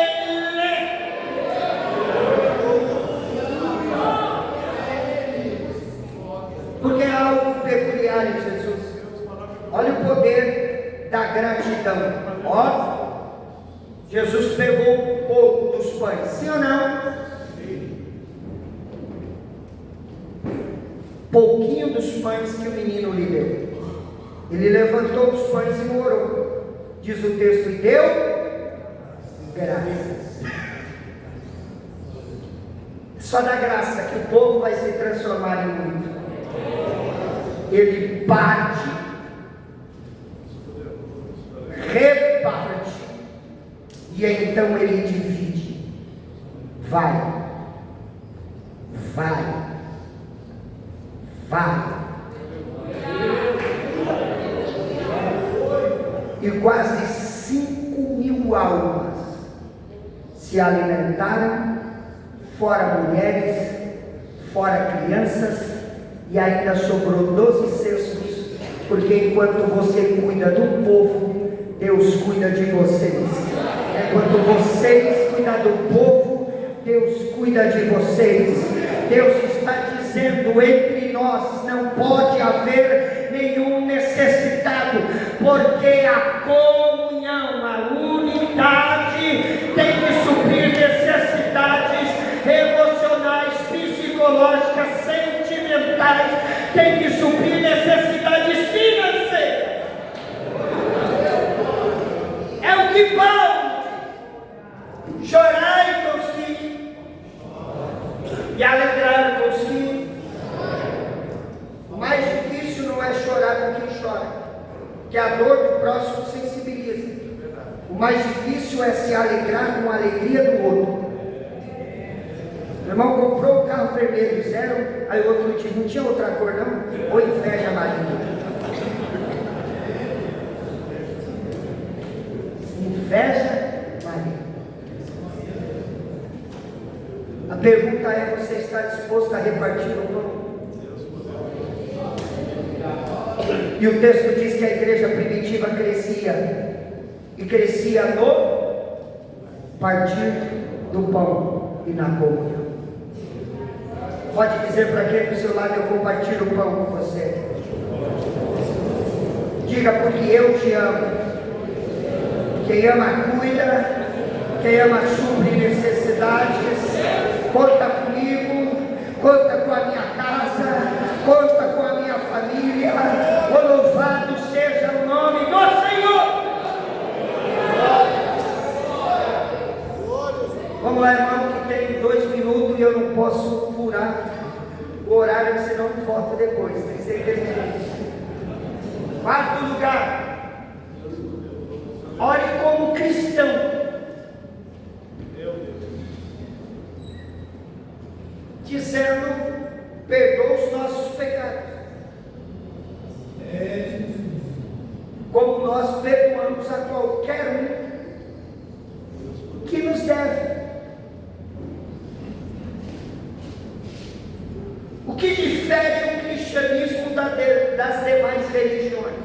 Porque há algo peculiar em Jesus. Olha o poder da gratidão. Ó, Jesus pegou um pouco dos pães, sim ou não? Pouquinho dos pães que o menino lhe deu. Ele levantou os pães e orou. Diz o texto: e deu graças. Só da graça que o povo vai se transformar em muito. Ele parte, reparte, e então ele divide. Vai. E quase 5.000 almas se alimentaram, fora mulheres, fora crianças, e ainda sobrou 12 cestos, porque enquanto você cuida do povo, Deus cuida de vocês. Enquanto vocês cuidam do povo, Deus cuida de vocês. Deus está dizendo: entre nós não pode haver nenhum necessitado, porque a comunhão, a unidade tem que suprir necessidades emocionais, psicológicas, sentimentais, tem que suprir necessidades financeiras. É o que Paulo diz: chorai com os que e alegrar com os que. O mais difícil não é chorar com quem chora, que a dor do próximo sensibiliza. O mais difícil é se alegrar com a alegria do outro. O irmão comprou o carro vermelho zero, aí o outro diz: não tinha outra cor não? Ou inveja maligna. está disposto a repartir o pão? E o texto diz que a igreja primitiva crescia, e crescia no partir do pão e na comunhão. Pode dizer para quem do seu lado: eu vou partir o pão com você. Diga: porque eu te amo. Quem ama cuida, quem ama supre necessidades. Conta comigo, conta com a minha casa, conta com a minha família. Louvado seja o nome do Senhor. Vamos lá, irmão, que tem 2 minutos e eu não posso furar o horário, senão me volta depois. Tem que ser inteligente. 4º lugar, ore como cristão, dizendo: perdoa os nossos pecados, como nós perdoamos a qualquer um que nos deve. O que difere o cristianismo das demais religiões?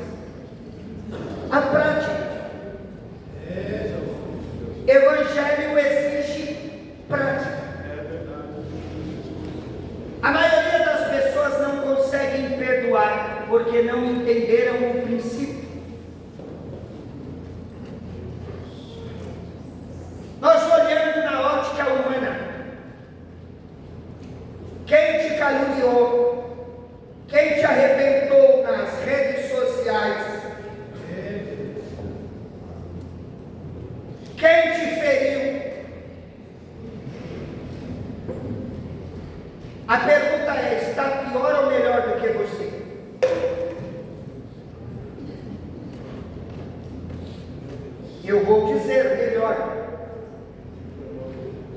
A prática. Evangelho exige prática. A maioria das pessoas não conseguem perdoar porque não entenderam o princípio. Nós olhando na ótica humana, quem te caluniou, quem te arrebentou nas redes sociais, quem te feriu, a pergunta é: está pior ou melhor do que você? Eu vou dizer melhor,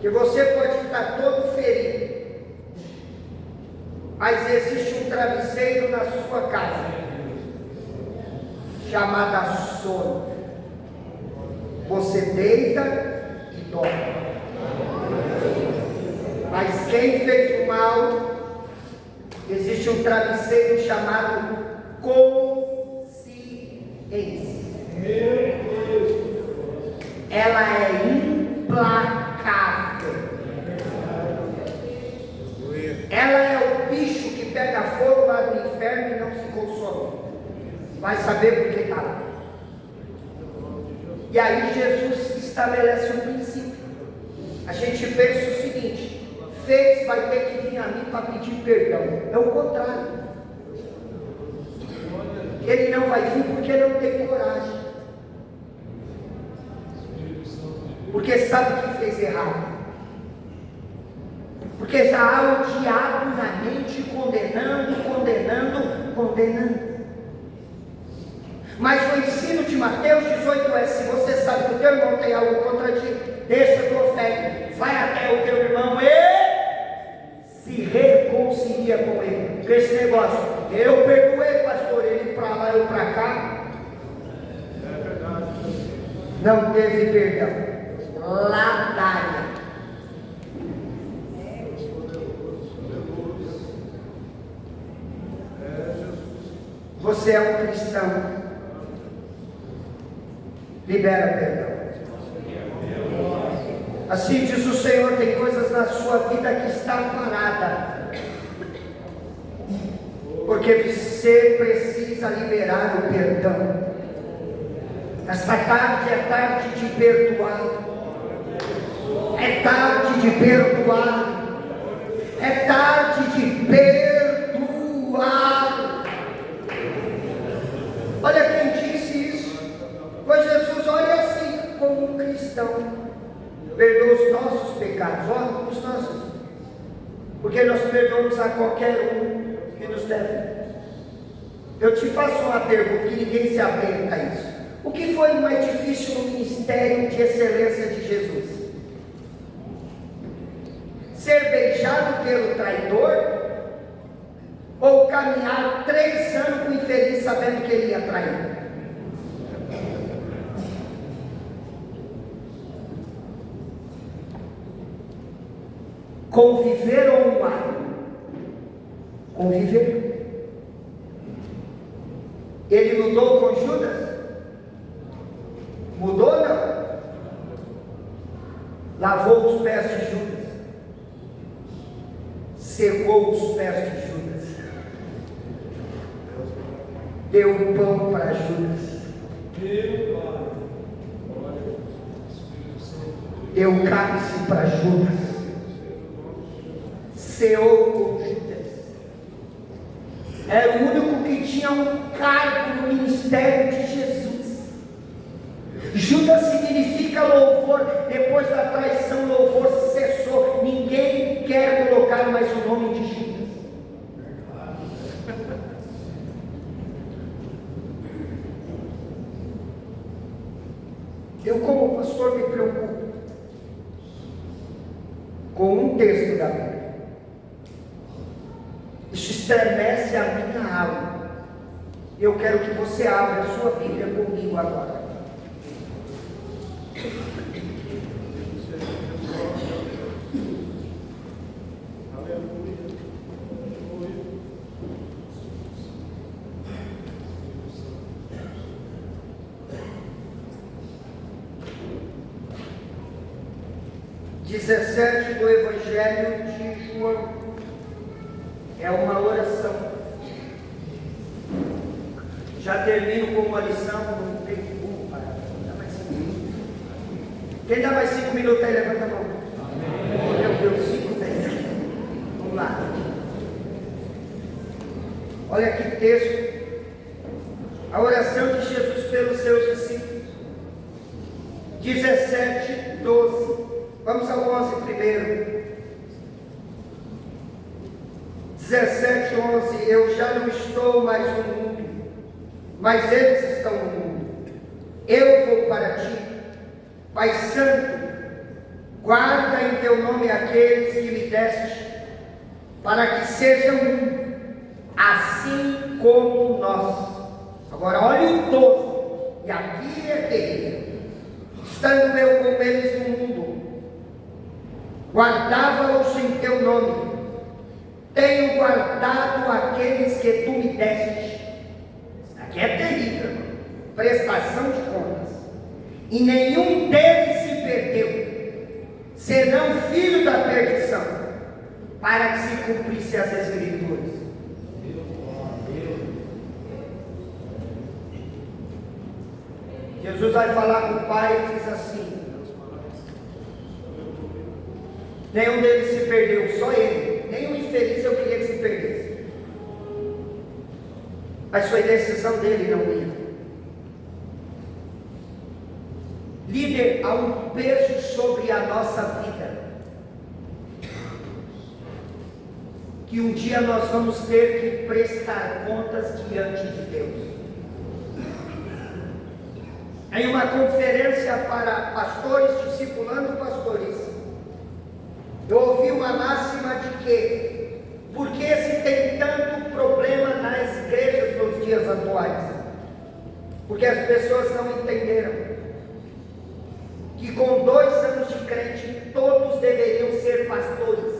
que você pode estar todo ferido, mas existe um travesseiro na sua casa, chamada sono. Você deita e dorme. Mas quem fez o mal, existe um travesseiro chamado consciência. Ela é implacável. Ela é o bicho que pega fogo lá do inferno e não se consome. Vai saber por que está lá. E aí Jesus estabelece um princípio. A gente pensa o seguinte: fez, vai ter que vir a mim para pedir perdão. É o contrário. Ele não vai vir porque não tem coragem, porque sabe que fez errado, porque já há o diabo na mente condenando. Mas o ensino de Mateus 18 é: se você sabe que o teu irmão tem algo contra ti, deixa a tua ofende, vai até o teu irmão e se reconcilia com ele. Porque esse negócio, eu perdoei, pastor, ele para lá, eu para cá, não teve perdão. Ladaia. Você é um cristão, libera perdão. Assim diz o Senhor: tem coisas na sua vida que está parada, porque você precisa liberar o perdão. Esta tarde é tarde de perdoar, é tarde de perdoar, é tarde de perdoar. Olha quem disse isso, pois Jesus olha assim como um cristão: perdoa os nossos pecados, olha os nossos, porque nós perdoamos a qualquer um que nos deve. Eu te faço uma pergunta que ninguém se atenta a isso: o que foi mais difícil no ministério de excelência de Jesus? Ser beijado pelo traidor, ou caminhar 3 anos com o infeliz sabendo que ele ia trair? Conviver ou um ato? Conviver. Ele mudou com Judas? Mudou ou não? Lavou os pés de Judas, secou os pés de Judas, deu pão para Judas, deu cálice para Judas, ceou com Judas. Era o único que tinha um cargo no ministério de Jesus. Judas significa louvor. Depois da traição, louvor cessou. Ninguém quer colocar mais o nome de Judas. Eu, como pastor, me preocupo com um texto da Bíblia. Isso estremece a minha alma. Eu quero que você abra a sua Bíblia comigo agora. (17) do Evangelho de João. É uma oração. Já termino com uma lição. Não tem como parar. Dá mais 5 minutos. Quem dá mais 5 minutos aí, levanta a mão. Amém. Meu Deus, 5, 10. Vamos lá. Olha que texto. A oração de Jesus pelos seus discípulos. 17, 12. Vamos ao 11 primeiro. 17, 11. Eu já não estou mais no mundo, mas eles estão no mundo. Eu vou para ti. Pai Santo, guarda em teu nome aqueles que me deste, para que sejam um, assim como nós. Agora olha o 12. E aqui é terrível. Estando eu com eles no mundo, guardava-os em teu nome. Tenho guardado aqueles que tu me deste. Isso aqui é terrível, irmão. Prestação de contas. E nenhum deles se perdeu, senão filho da perdição, para que se cumprisse as Escrituras. Jesus vai falar com o Pai e diz assim: nenhum deles se perdeu, só ele. Nenhum infeliz eu queria que se perdesse. Mas foi decisão dele, não minha. Líder, há um peso sobre a nossa vida, que um dia nós vamos ter que prestar contas diante de Deus. Em uma conferência para pastores, discipulando pastores, eu ouvi uma máxima de que, por que se tem tanto problema nas igrejas nos dias atuais? Porque as pessoas não entenderam que com 2 anos de crente, todos deveriam ser pastores,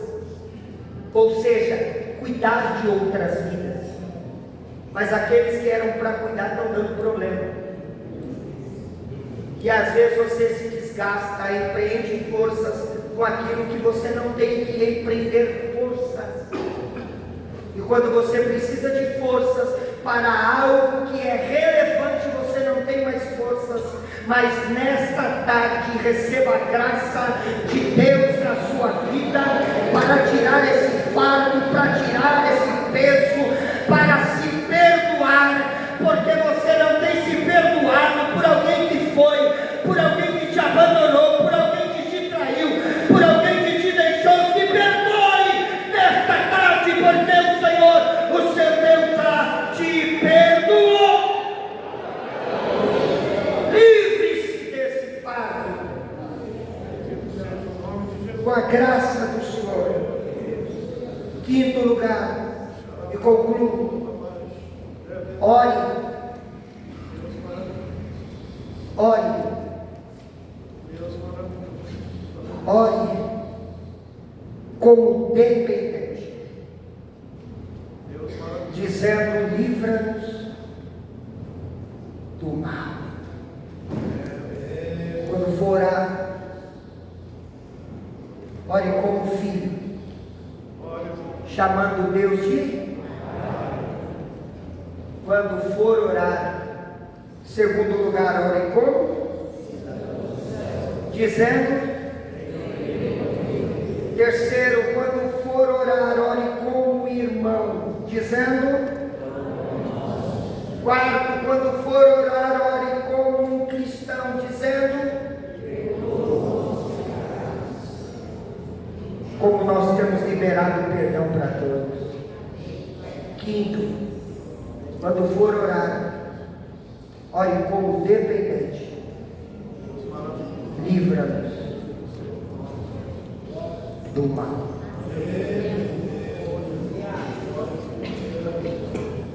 ou seja, cuidar de outras vidas. Mas aqueles que eram para cuidar estão dando problema. Que às vezes você se desgasta, empreende forças com aquilo que você não tem que empreender forças. E quando você precisa de forças para algo que é relevante, você não tem mais forças. Mas nesta tarde receba a graça de Deus na sua vida para tirar esse fardo, para tirar esse peso, para se perdoar, porque você não tem se perdoado por alguém que foi, por alguém que te abandonou, por alguém que te traiu, por alguém que te deixou. Se perdoe nesta tarde, porque o Senhor, o seu Deus, já te perdoou. Livre-se desse fardo, com a graça do Senhor. Quinto lugar, e concluo: ore. Ore. Ore. como dependente, dizendo: livra-nos do mal. Quando for orar, ore como filho, chamando Deus de. Quando for orar, segundo lugar, ore como? Dizendo. Terceiro, quando for orar, ore como irmão, dizendo. Quarto, quando for orar, ore como um cristão, dizendo. Como nós temos liberado perdão para todos. Quinto, quando for orar, ore como dependente. Livra-nos do mal.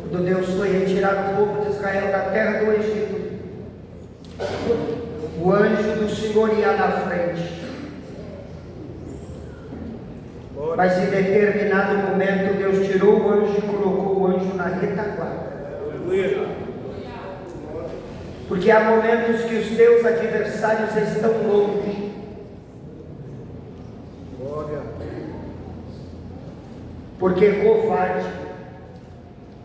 Quando Deus foi retirar o povo de Israel da terra do Egito, o anjo do Senhor ia na frente. Mas em determinado momento Deus tirou o anjo e colocou o anjo na retaguarda. Porque há momentos que os teus adversários estão longe. Porque covarde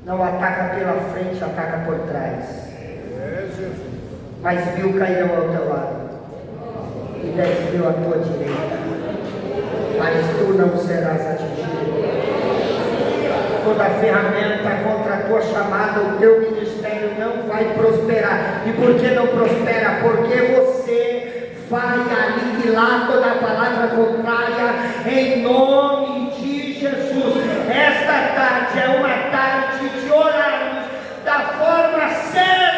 não ataca pela frente, ataca por trás. Mas 1000 cairão ao teu lado e 10.000 à tua direita, mas tu não serás atingido. Toda ferramenta contra a tua chamada, o teu ministério não vai prosperar. E por que não prospera? Porque você vai aniquilar toda a palavra contrária em nome de Jesus. Esta tarde é uma tarde de orarmos da forma certa.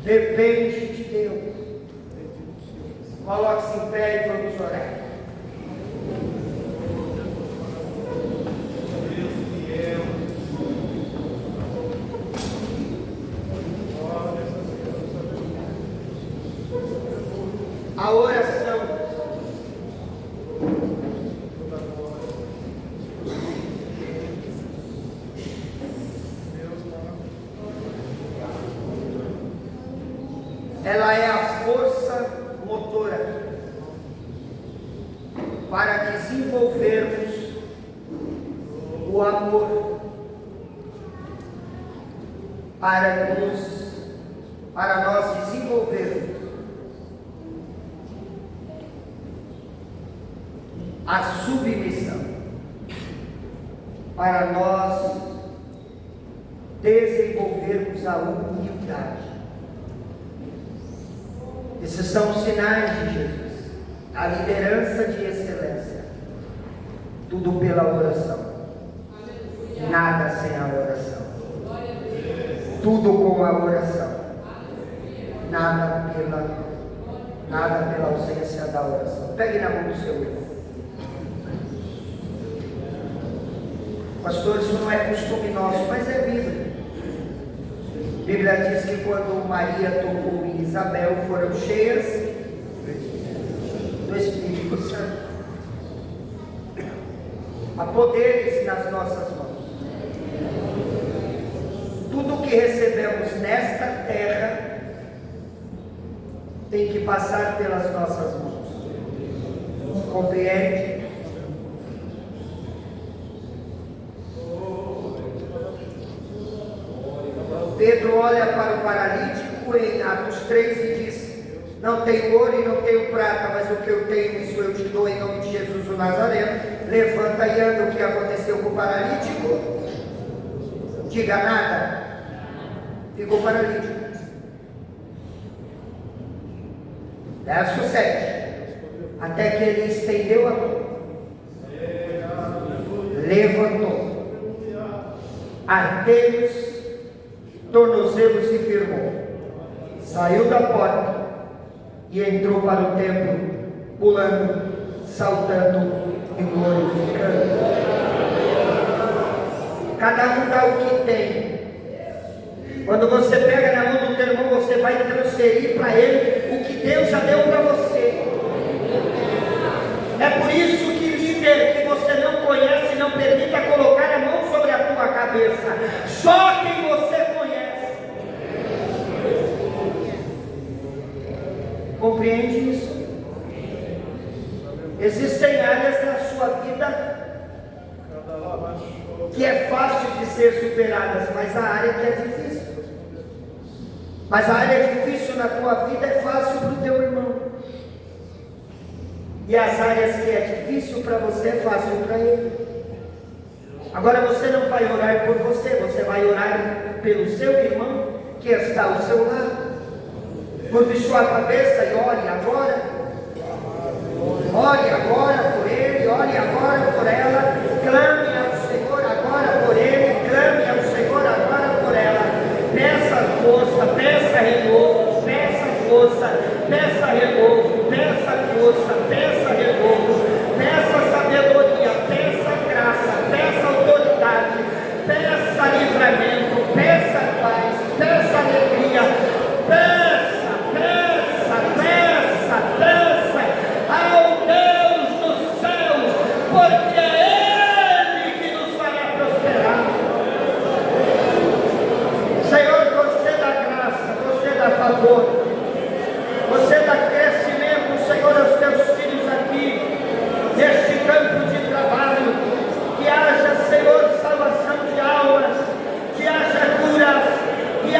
Depende de Deus. Coloque-se em pé e vamos orar. A oração ela é a força motora para desenvolvermos o amor, para nós desenvolvermos a submissão, para nós desenvolvermos a humildade. Esses são os sinais de Jesus, a liderança de excelência, tudo pela oração, nada sem a oração, tudo com a oração, nada pela ausência da oração. Pegue na mão do seu irmão. Pastor, isso não é costume nosso, mas é Bíblia. A Bíblia diz que quando Maria tocou em Isabel, foram cheias do Espírito Santo. Há poderes nas nossas mãos. Tudo que recebemos nesta terra tem que passar pelas nossas mãos. Compreende? Pedro olha para o paralítico em Atos 3 e diz: não tenho ouro e não tenho prata, mas o que eu tenho, isso eu te dou em nome de Jesus o Nazareno. Levanta e anda. O que aconteceu com o paralítico? Diga nada. Ficou paralítico. Verso 7. Até que ele estendeu a mão, levantou, artelhos, tornozelos se firmou, saiu da porta e entrou para o templo, pulando, saltando e glorificando. Cada um dá o que tem, Quando você pega na mão do teu irmão, você vai transferir para ele o que Deus já deu para você. É por isso que líder que você não conhece, não permita colocar a mão sobre a tua cabeça. Só quem você conhece. Compreende isso? Existem áreas na sua vida que é fácil de ser superadas, mas a área que é difícil. Mas a área difícil na tua vida é fácil para o teu irmão. E as áreas que é difícil para você é fácil para ele. Agora você não vai orar por você, você vai orar pelo seu irmão que está ao seu lado. Curve sua cabeça e ore agora. Ore agora por ele, ore agora por ela. Clame ao Senhor agora por ele, clame ao Senhor agora por ela. Peça força, peça renovo, peça força, peça renovo, peça força, peça renovo, peça sabedoria, peça graça, peça autoridade, peça livramento, peça paz, peça alegria, peça, peça, peça, peça ao Deus dos céus, porque é Ele que nos fará prosperar. Senhor, conceda graça, conceda favor.